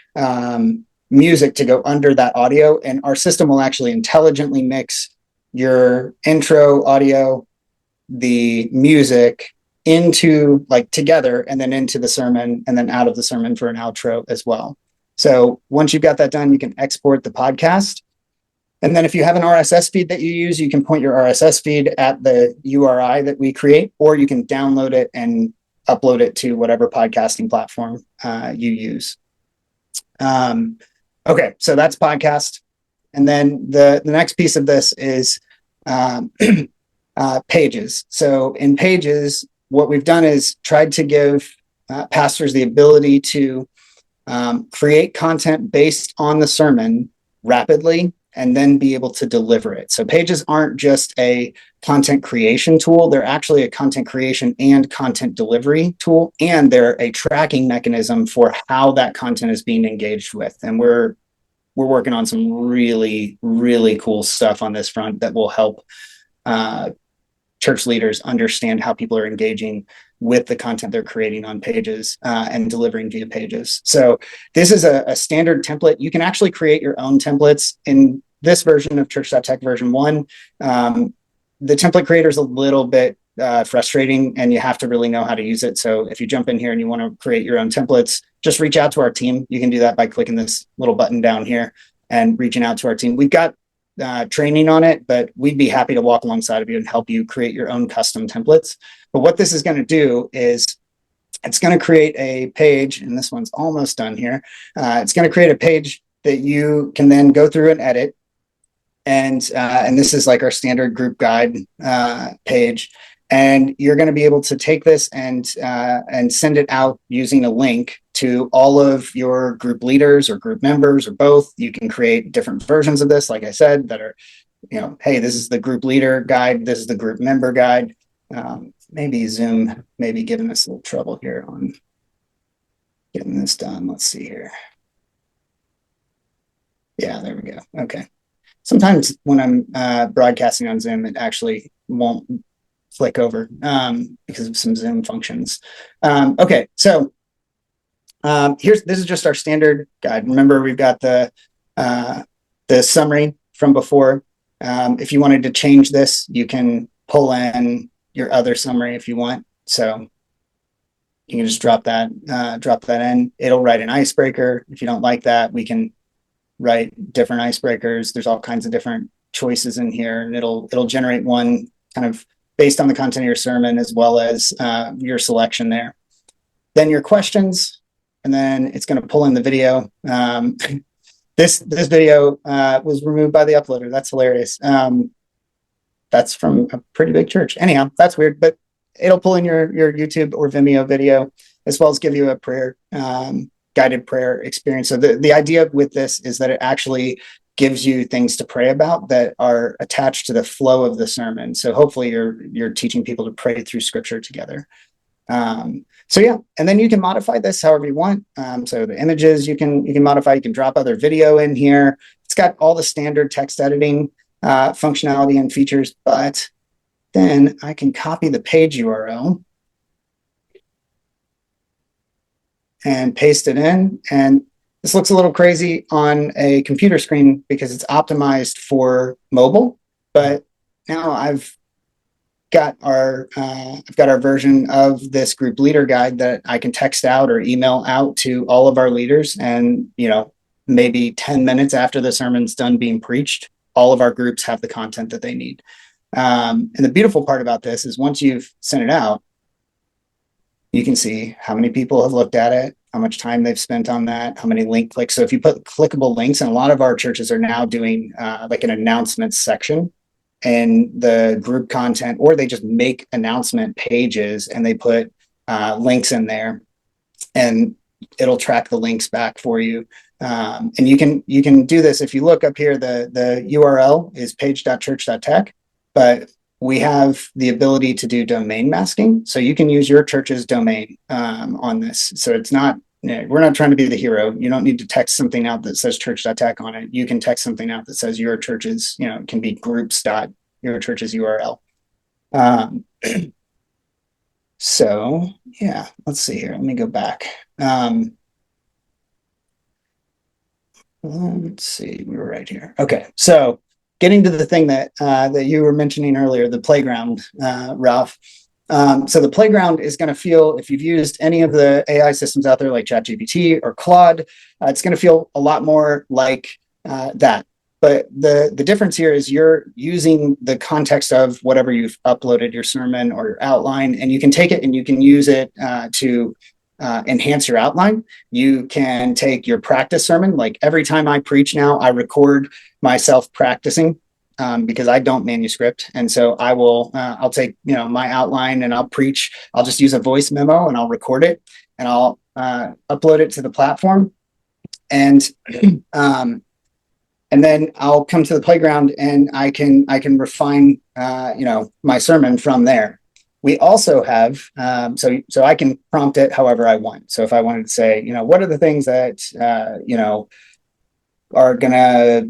music to go under that audio. And our system will actually intelligently mix your intro audio, the music into like together, and then into the sermon, and then out of the sermon for an outro as well. So once you've got that done, you can export the podcast. And then if you have an RSS feed that you use, you can point your RSS feed at the URI that we create, or you can download it and upload it to whatever podcasting platform you use. Okay, so that's podcast. And then the next piece of this is Pages. So in Pages, what we've done is tried to give pastors the ability to create content based on the sermon rapidly and then be able to deliver it. So Pages aren't just a content creation tool. They're actually a content creation and content delivery tool, and they're a tracking mechanism for how that content is being engaged with. And we're working on some really, really cool stuff on this front that will help church leaders understand how people are engaging with the content they're creating on Pages and delivering via Pages. So this is a standard template. You can actually create your own templates in this version of Church.tech version 1. The template creator is a little bit frustrating, and you have to really know how to use it. So if you jump in here and you want to create your own templates, just reach out to our team. You can do that by clicking this little button down here and reaching out to our team. We've got training on it, but we'd be happy to walk alongside of you and help you create your own custom templates. But what this is going to do is it's going to create a page, and this one's almost done here. It's going to create a page that you can then go through and edit. And this is like our standard group guide page. And you're going to be able to take this and send it out using a link to all of your group leaders or group members or both. You can create different versions of this, like I said, that are hey, this is the group leader guide. This is the group member guide. Maybe Zoom may be giving us a little trouble here on getting this done. Let's see here. Yeah, there we go. Okay. Sometimes when I'm broadcasting on Zoom, it actually won't flick over because of some Zoom functions. Okay, so this is just our standard guide. Remember, we've got the summary from before. If you wanted to change this, you can pull in your other summary if you want. So you can just drop that in. It'll write an icebreaker. If you don't like that, we can write different icebreakers. There's all kinds of different choices in here, and it'll generate one kind of based on the content of your sermon as well as your selection there. Then your questions, and then it's going to pull in the video. This video was removed by the uploader. That's hilarious. That's from a pretty big church. Anyhow, that's weird, but it'll pull in your YouTube or Vimeo video as well as give you a prayer, guided prayer experience. So the idea with this is that it actually gives you things to pray about that are attached to the flow of the sermon. So hopefully you're teaching people to pray through scripture together. So yeah, and then you can modify this however you want. So the images you can modify, you can drop other video in here. It's got all the standard text editing functionality and features, but then I can copy the page URL and paste it in. And this looks a little crazy on a computer screen because it's optimized for mobile, but now I've got our version of this group leader guide that I can text out or email out to all of our leaders. And, maybe 10 minutes after the sermon's done being preached, all of our groups have the content that they need. And the beautiful part about this is once you've sent it out, you can see how many people have looked at it, how much time they've spent on that, how many link clicks. So if you put clickable links, and a lot of our churches are now doing like an announcement section in the group content, or they just make announcement pages and they put links in there, and it'll track the links back for you. And you can do this. If you look up here, the URL is page.church.tech, but we have the ability to do domain masking. So you can use your church's domain on this. So it's not, we're not trying to be the hero. You don't need to text something out that says church.tech on it. You can text something out that says your church's, it can be groups.your church's URL. So yeah, let's see here. Let me go back. Let's see, we were right here. Okay, so getting to the thing that you were mentioning earlier, the playground, Ralph. So the playground is going to feel, if you've used any of the AI systems out there like ChatGPT or Claude, it's going to feel a lot more like that. But the difference here is you're using the context of whatever you've uploaded, your sermon or your outline, and you can take it and you can use it to enhance your outline. You can take your practice sermon. Like every time I preach now, I record myself practicing because I don't manuscript. And so I'll take, my outline and I'll preach. I'll just use a voice memo and I'll record it and I'll upload it to the platform. And then I'll come to the playground and I can refine, my sermon from there. We also have, so I can prompt it however I want. So if I wanted to say, what are the things that, are going to,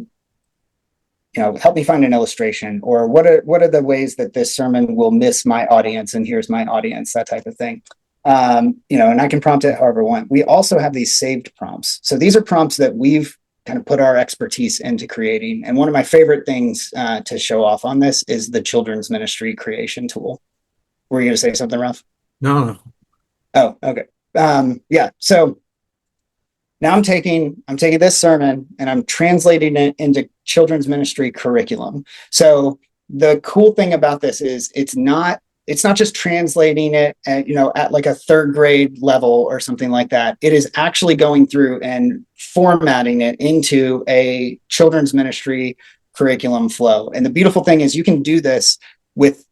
help me find an illustration, or what are the ways that this sermon will miss my audience, and here's my audience, that type of thing. And I can prompt it however I want. We also have these saved prompts. So these are prompts that we've kind of put our expertise into creating. And one of my favorite things to show off on this is the children's ministry creation tool. Were you going to say something, Ralph? No. Oh, okay. Yeah. So now I'm taking this sermon and I'm translating it into children's ministry curriculum. So the cool thing about this is it's not just translating it at like a third grade level or something like that. It is actually going through and formatting it into a children's ministry curriculum flow. And the beautiful thing is you can do this with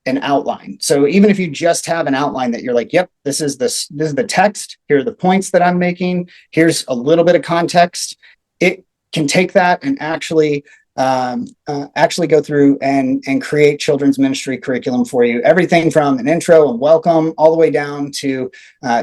an outline. So even if you just have an outline that you're like, yep, this is the text, here are the points that I'm making, here's a little bit of context, it can take that and actually go through and create children's ministry curriculum for you. Everything from an intro and welcome all the way down to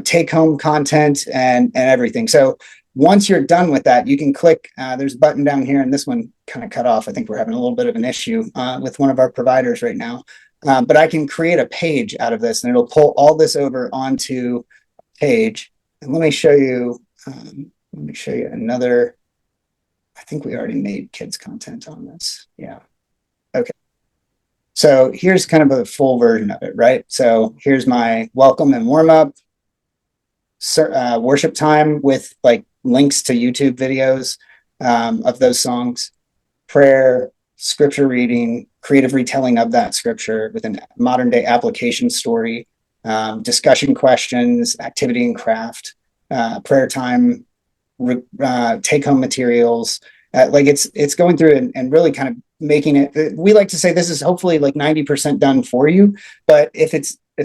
take home content and everything. So once you're done with that, you can click, there's a button down here, and this one kind of cut off. I think we're having a little bit of an issue with one of our providers right now. But I can create a page out of this, and it'll pull all this over onto a page. And let me show you another. I think we already made kids content on this. Yeah. Okay. So here's kind of a full version of it, right? So here's my welcome and warm up, worship time with like links to YouTube videos of those songs, prayer, scripture reading, creative retelling of that scripture with a modern day application story, discussion questions, activity and craft, prayer time, take home materials. Like it's going through and really kind of making it. We like to say this is hopefully like 90% done for you, but if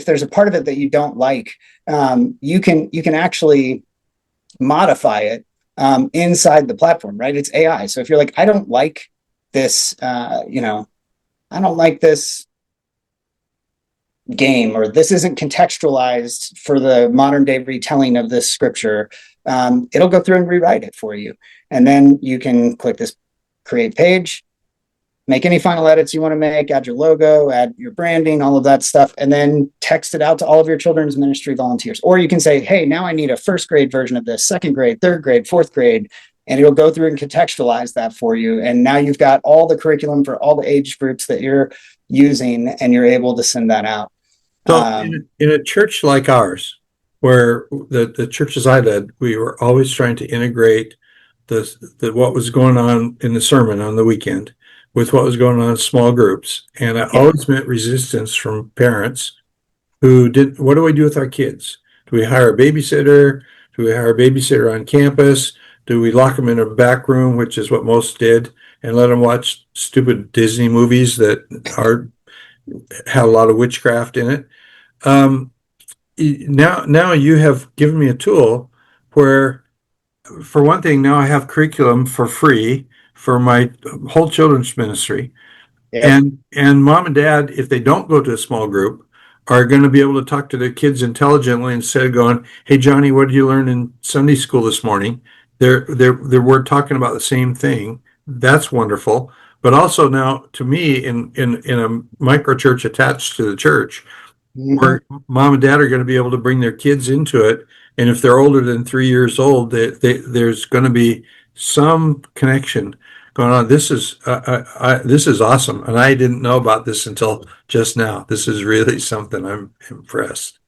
there's a part of it that you don't like, you can actually modify it inside the platform, right? It's AI. So if you're like, I don't like this, I don't like this game, or this isn't contextualized for the modern day retelling of this scripture, it'll go through and rewrite it for you. And then you can click this create page, make any final edits you want to make, add your logo, add your branding, all of that stuff, and then text it out to all of your children's ministry volunteers. Or you can say, hey, now I need a first grade version of this, second grade, third grade, fourth grade, and it'll go through and contextualize that for you. And now you've got all the curriculum for all the age groups that you're using, and you're able to send that out. So in a church like ours, where the churches I led, we were always trying to integrate the what was going on in the sermon on the weekend with what was going on in small groups. And I always met resistance from parents who what do we do with our kids? Do we hire a babysitter? Do we hire a babysitter on campus? Do we lock them in a back room, which is what most did, and let them watch stupid Disney movies that had a lot of witchcraft in it? Now you have given me a tool where, for one thing, now I have curriculum for free for my whole children's ministry. Yeah. And mom and dad, if they don't go to a small group, are going to be able to talk to their kids intelligently instead of going, hey, Johnny, what did you learn in Sunday school this morning? We're talking about the same thing. That's wonderful. But also now, to me, in a micro church attached to the church, where mom and dad are going to be able to bring their kids into it. And if they're older than 3 years old, there's going to be some connection going on. This is awesome, and I didn't know about this until just now. This is really something. I'm impressed.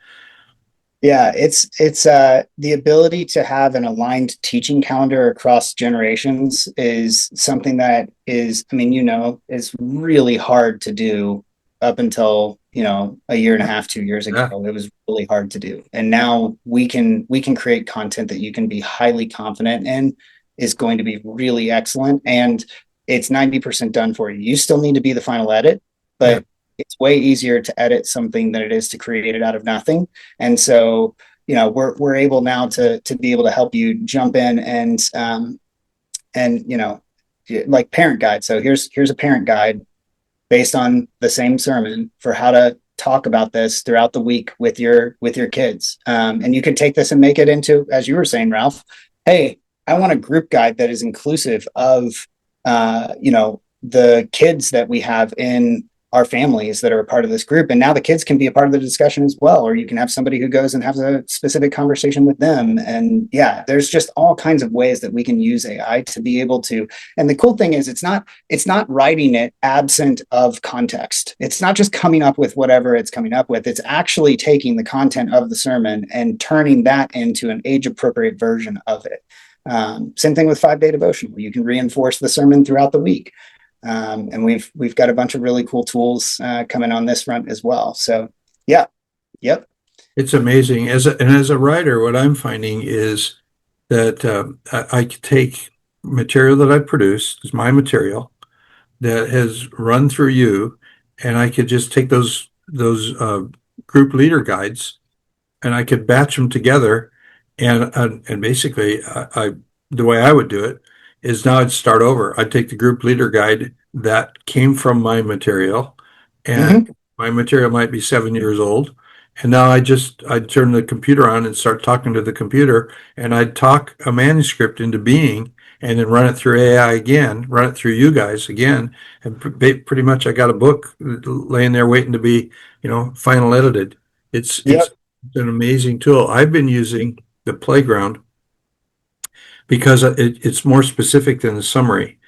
Yeah, it's the ability to have an aligned teaching calendar across generations is something that is, is really hard to do up until, a year and a half, 2 years ago. It was really hard to do. And now we can create content that you can be highly confident in is going to be really excellent. And it's 90% done for you. You still need to be the final edit, but it's way easier to edit something than it is to create it out of nothing. And so, we're able now to be able to help you jump in and like parent guide. So here's a parent guide based on the same sermon for how to talk about this throughout the week with your kids. And you could take this and make it into, as you were saying, Ralph, hey, I want a group guide that is inclusive of, the kids that we have in our families that are a part of this group. And now the kids can be a part of the discussion as well, or you can have somebody who goes and has a specific conversation with them. And there's just all kinds of ways that we can use AI to be able to. And the cool thing is it's not writing it absent of context. It's not just coming up with whatever it's coming up with. It's actually taking the content of the sermon and turning that into an age appropriate version of it. Same thing with 5-day devotion, where you can reinforce the sermon throughout the week. And we've got a bunch of really cool tools coming on this front as well. So yep. It's amazing. As a writer, what I'm finding is that I could take material that I produced, is my material, that has run through you, and I could just take those group leader guides, and I could batch them together, and basically, the way I would do it is now I'd start over. I'd take the group leader guide that came from my material, and Hmm. my material might be 7 years old. And now I'd turn the computer on and start talking to the computer, and I'd talk a manuscript into being, and then run it through AI again, run it through you guys again, and pretty much I got a book laying there waiting to be, final edited. It's Yep. an amazing tool. I've been using the Playground because it's more specific than the summary.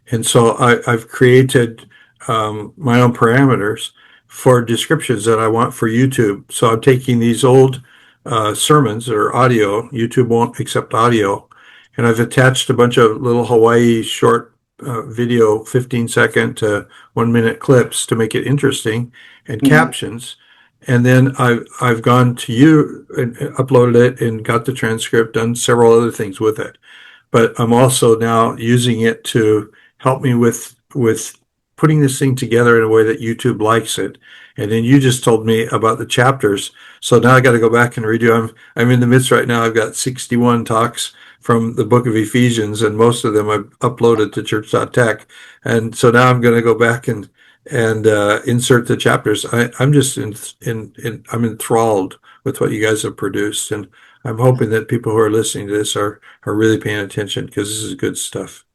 And so I've created my own parameters for descriptions that I want for YouTube. So I'm taking these old sermons or audio, YouTube won't accept audio, and I've attached a bunch of little Hawaii short video, 15-second to 1 minute clips to make it interesting, and Hmm. captions. And then I've gone to you and uploaded it and got the transcript, done several other things with it, but I'm also now using it to help me with putting this thing together in a way that YouTube likes it. And then you just told me about the chapters, so now I got to go back and redo. I'm in the midst right now. I've got 61 talks from the book of Ephesians, and most of them I've uploaded to Church.tech. And so now I'm going to go back and insert the chapters. I'm just I'm enthralled with what you guys have produced, and I'm hoping that people who are listening to this are really paying attention, because this is good stuff.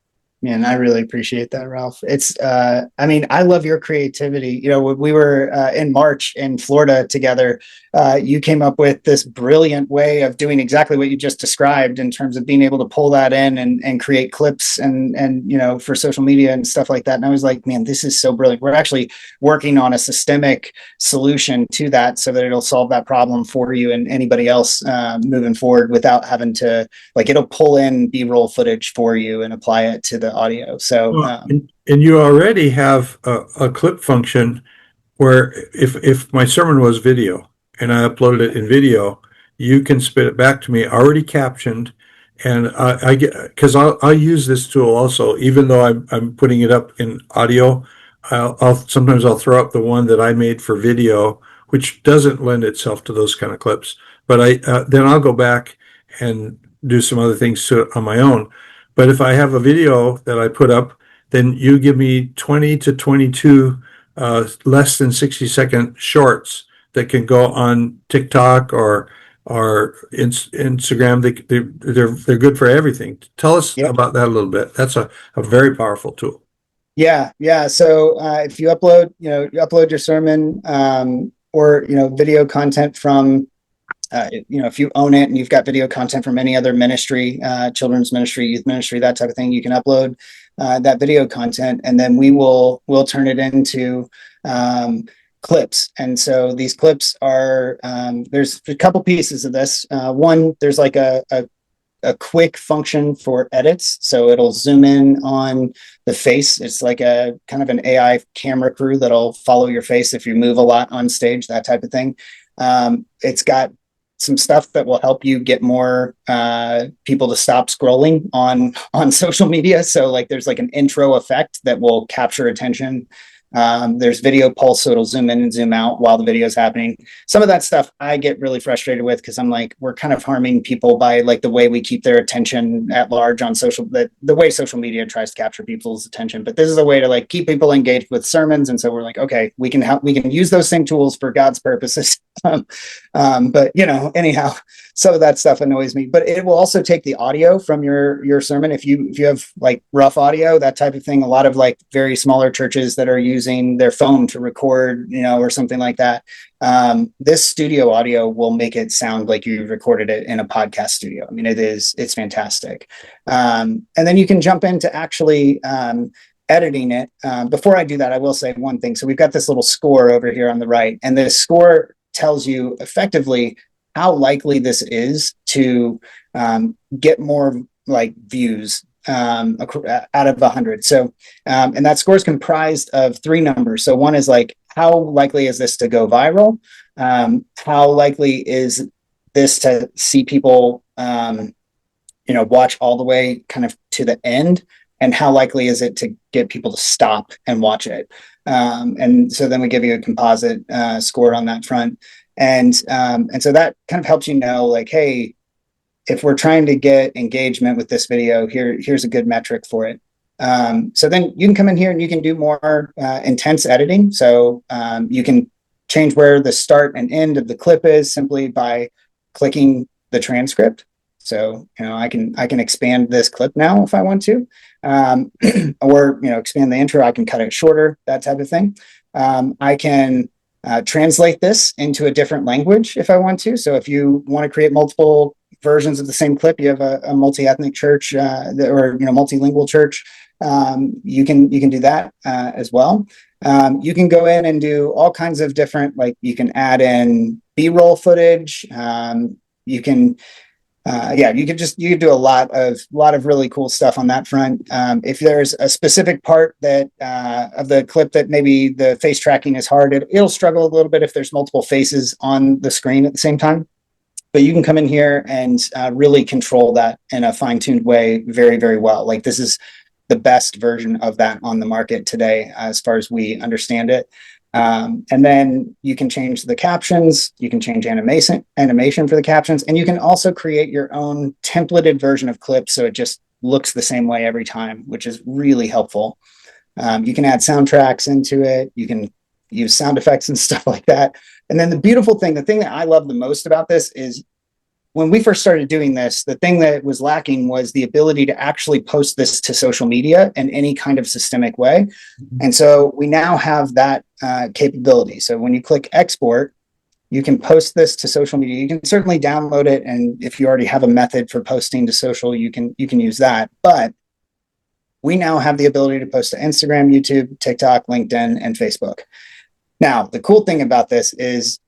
Man, I really appreciate that, Ralph. I mean, I love your creativity. When we were in March in Florida together, you came up with this brilliant way of doing exactly what you just described in terms of being able to pull that in and create clips and for social media and stuff like that. And I was like, man, this is so brilliant. We're actually working on a systemic solution to that so that it'll solve that problem for you and anybody else moving forward without having to, like, it'll pull in B-roll footage for you and apply it to the audio. So, Well, and you already have a clip function where if my sermon was video and I uploaded it in video, you can spit it back to me already captioned, and I get, because I'll use this tool also, even though I'm putting it up in audio. Sometimes I'll throw up the one that I made for video, which doesn't lend itself to those kind of clips. But then I'll go back and do some other things to it on my own. But if I have a video that I put up, then you give me 20 to 22 less than 60-second shorts that can go on TikTok or Instagram. They're good for everything. Tell us yep. about that a little bit. That's a very powerful tool. Yeah. Yeah. So, if you upload, your sermon, or, video content from, if you own it and you've got video content from any other ministry, children's ministry, youth ministry, that type of thing, you can upload that video content, and then we'll turn it into clips. And so these clips are, there's a couple pieces of this. One, there's like a quick function for edits. So it'll zoom in on the face. It's like a kind of an AI camera crew that'll follow your face if you move a lot on stage, that type of thing. It's got some stuff that will help you get more people to stop scrolling on social media. So, like, there's like an intro effect that will capture attention. There's video pulse, so it'll zoom in and zoom out while the video is happening. Some of that stuff I get really frustrated with, because I'm like, we're kind of harming people by, like, the way we keep their attention at large on the way social media tries to capture people's attention. But this is a way to, like, keep people engaged with sermons. And so we're like, okay, we can use those same tools for God's purposes. But anyhow, some of that stuff annoys me. But it will also take the audio from your sermon. If you have, like, rough audio, that type of thing, a lot of, like, very smaller churches that are using their phone to record, or something like that. This studio audio will make it sound like you recorded it in a podcast studio. I mean, it's fantastic. And then you can jump into actually editing it. Before I do that, I will say one thing. So we've got this little score over here on the right, and this score tells you effectively how likely this is to get more, like, views out of 100. So, and that score is comprised of three numbers. So one is, like, how likely is this to go viral? How likely is this to see people, watch all the way kind of to the end? And how likely is it to get people to stop and watch it? And so then we give you a composite score on that front. And so that kind of helps you know, like, hey, if we're trying to get engagement with this video, here's a good metric for it. So then you can come in here and you can do more intense editing. So you can change where the start and end of the clip is simply by clicking the transcript. So, I can expand this clip now if I want to, or, expand the intro. I can cut it shorter, that type of thing. I can translate this into a different language if I want to. So if you want to create multiple versions of the same clip, you have a multi-ethnic church or multilingual church, you can do that as well. You can go in and do all kinds of different, like you can add in B-roll footage. You can you could do a lot of really cool stuff on that front. If there's a specific part that of the clip that maybe the face tracking is hard, it'll struggle a little bit if there's multiple faces on the screen at the same time. But you can come in here and really control that in a fine-tuned way very, very well. Like this is the best version of that on the market today, as far as we understand it. And then you can change the captions, you can change animation for the captions, and you can also create your own templated version of clips so it just looks the same way every time, which is really helpful. You can add soundtracks into it, you can use sound effects and stuff like that. And then the beautiful thing, the thing that I love the most about this is when we first started doing this, the thing that was lacking was the ability to actually post this to social media in any kind of systemic way. Mm-hmm. And so we now have that capability. So when you click export, you can post this to social media. You can certainly download it. And if you already have a method for posting to social, you can use that. But we now have the ability to post to Instagram, YouTube, TikTok, LinkedIn, and Facebook. Now, the cool thing about this is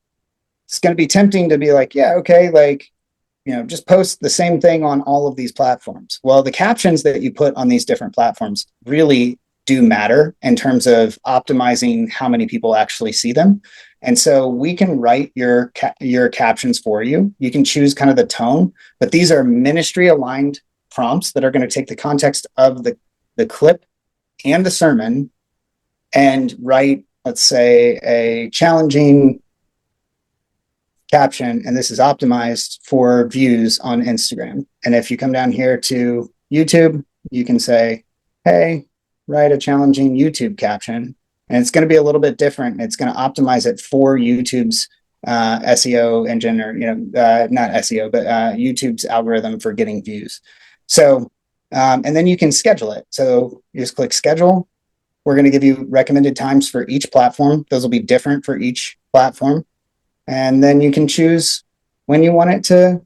it's going to be tempting to be like, yeah, okay, like, just post the same thing on all of these platforms. Well, the captions that you put on these different platforms really do matter in terms of optimizing how many people actually see them. And so we can write your captions for you. You can choose kind of the tone, but these are ministry aligned prompts that are going to take the context of the clip and the sermon and write, let's say, a challenging caption, and this is optimized for views on Instagram. And if you come down here to YouTube, you can say, hey, write a challenging YouTube caption. And it's going to be a little bit different. It's going to optimize it for YouTube's SEO engine, or, not SEO, but YouTube's algorithm for getting views. So, and then you can schedule it. So you just click schedule. We're going to give you recommended times for each platform. Those will be different for each platform. And then you can choose when you want it to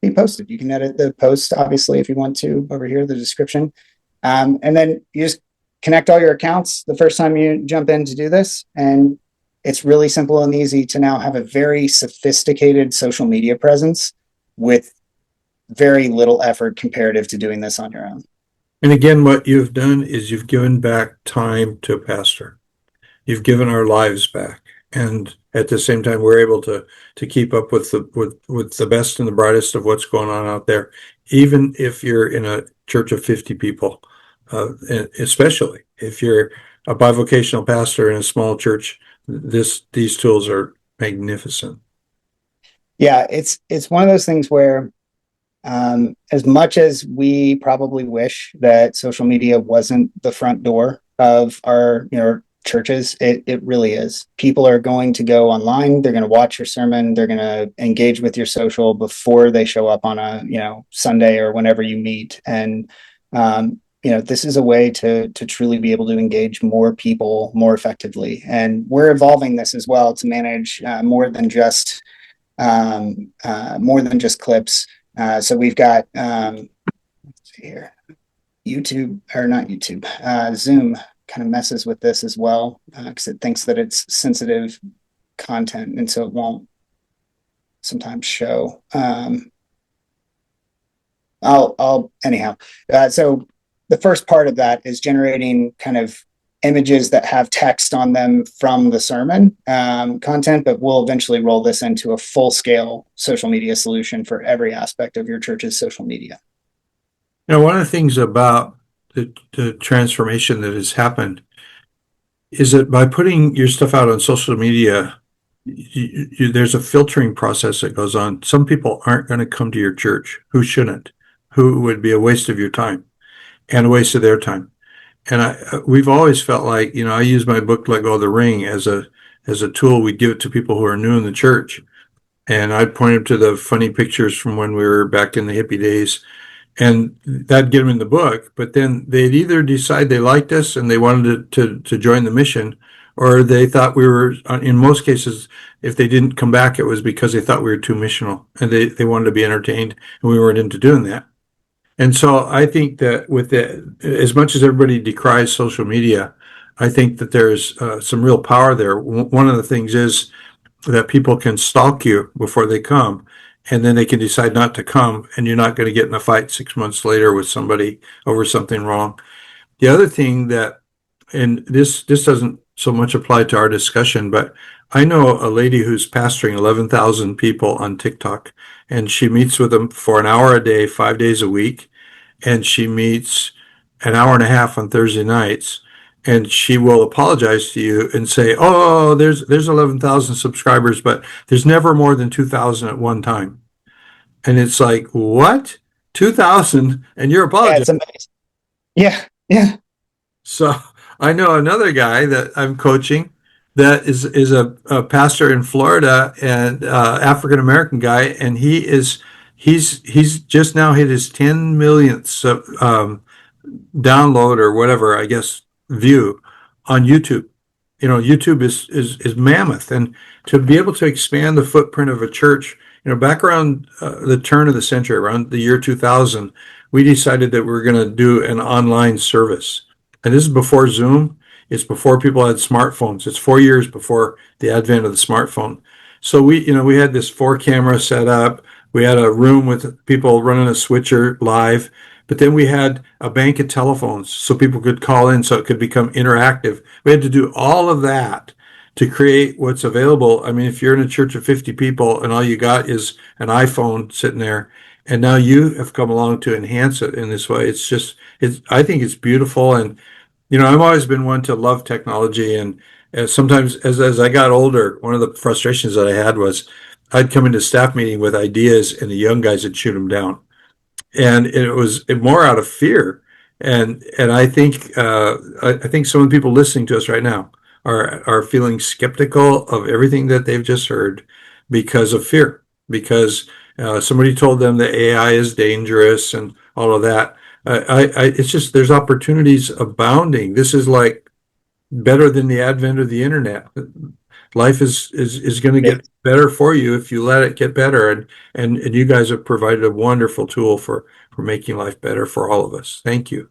be posted. You can edit the post, obviously, if you want to, over here, the description. And then you just connect all your accounts the first time you jump in to do this. And it's really simple and easy to now have a very sophisticated social media presence with very little effort comparative to doing this on your own. And again, what you've done is you've given back time to a pastor. You've given our lives back. And at the same time, we're able to keep up with the best and the brightest of what's going on out there, even if you're in a church of 50 people, especially if you're a bivocational pastor in a small church. These tools are magnificent. Yeah, it's one of those things where, as much as we probably wish that social media wasn't the front door of our churches, it really is. People are going to go online, they're going to watch your sermon, they're going to engage with your social before they show up on a Sunday or whenever you meet. And this is a way to truly be able to engage more people more effectively. And we're evolving this as well to manage more than just clips. So we've got let's see here, Zoom kind of messes with this as well, because it thinks that it's sensitive content, and so it won't sometimes show. Anyhow. So the first part of that is generating kind of images that have text on them from the sermon content, but we'll eventually roll this into a full-scale social media solution for every aspect of your church's social media. One of the things about the transformation that has happened is that by putting your stuff out on social media, there's a filtering process that goes on. Some people aren't going to come to your church who shouldn't, who would be a waste of your time and a waste of their time. And we've always felt like, I use my book, Let Go of the Ring, as a tool. We'd give it to people who are new in the church. And I'd point them to the funny pictures from when we were back in the hippie days. And that'd get them in the book. But then they'd either decide they liked us and they wanted to join the mission, or they thought we were, in most cases, if they didn't come back, it was because they thought we were too missional and they wanted to be entertained, and we weren't into doing that. And so I think that as much as everybody decries social media, I think that there's some real power there. One of the things is that people can stalk you before they come, and then they can decide not to come, and you're not going to get in a fight 6 months later with somebody over something wrong. The other thing that, and this doesn't so much apply to our discussion, but I know a lady who's pastoring 11,000 people on TikTok, and she meets with them for an hour a day, 5 days a week, and she meets an hour and a half on Thursday nights, and she will apologize to you and say, "Oh, there's 11,000 subscribers, but there's never more than 2,000 at one time." And it's like, what? 2,000, and you're Yeah, it's apologizing. amazing. Yeah, yeah. So I know another guy that I'm coaching that is a pastor in Florida, and African American guy, and he's just now hit his 10 millionth download, or whatever, I guess, view on YouTube. YouTube is mammoth, and to be able to expand the footprint of a church, back around the turn of the century, around the year 2000, we decided that we were going to do an online service. And this is before Zoom. It's before people had smartphones. It's 4 years before the advent of the smartphone. So we had this 4 camera set up. We had a room with people running a switcher live, but then we had a bank of telephones so people could call in, so it could become interactive. We had to do all of that to create what's available. I mean, if you're in a church of 50 people and all you got is an iPhone sitting there, and now you have come along to enhance it in this way, I think it's beautiful. And I've always been one to love technology, and sometimes as I got older, one of the frustrations that I had was I'd come into staff meeting with ideas, and the young guys would shoot them down, and it was more out of fear. And I think some of the people listening to us right now are feeling skeptical of everything that they've just heard because of fear, because somebody told them that AI is dangerous and all of that. It's just, there's opportunities abounding. This is like better than the advent of the internet. Life is going to get better for you if you let it get better, and you guys have provided a wonderful tool for making life better for all of us. Thank you.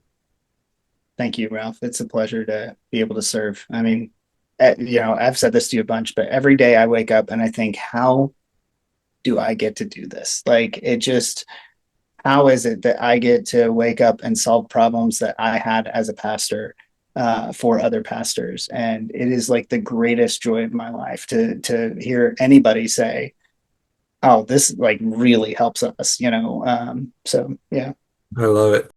Thank you, Ralph. It's a pleasure to be able to serve. I mean, I've said this to you a bunch, but every day I wake up and I think, how do I get to do this? Like, how is it that I get to wake up and solve problems that I had as a pastor for other pastors? And it is like the greatest joy of my life to hear anybody say, "Oh, this like really helps us," So yeah. I love it.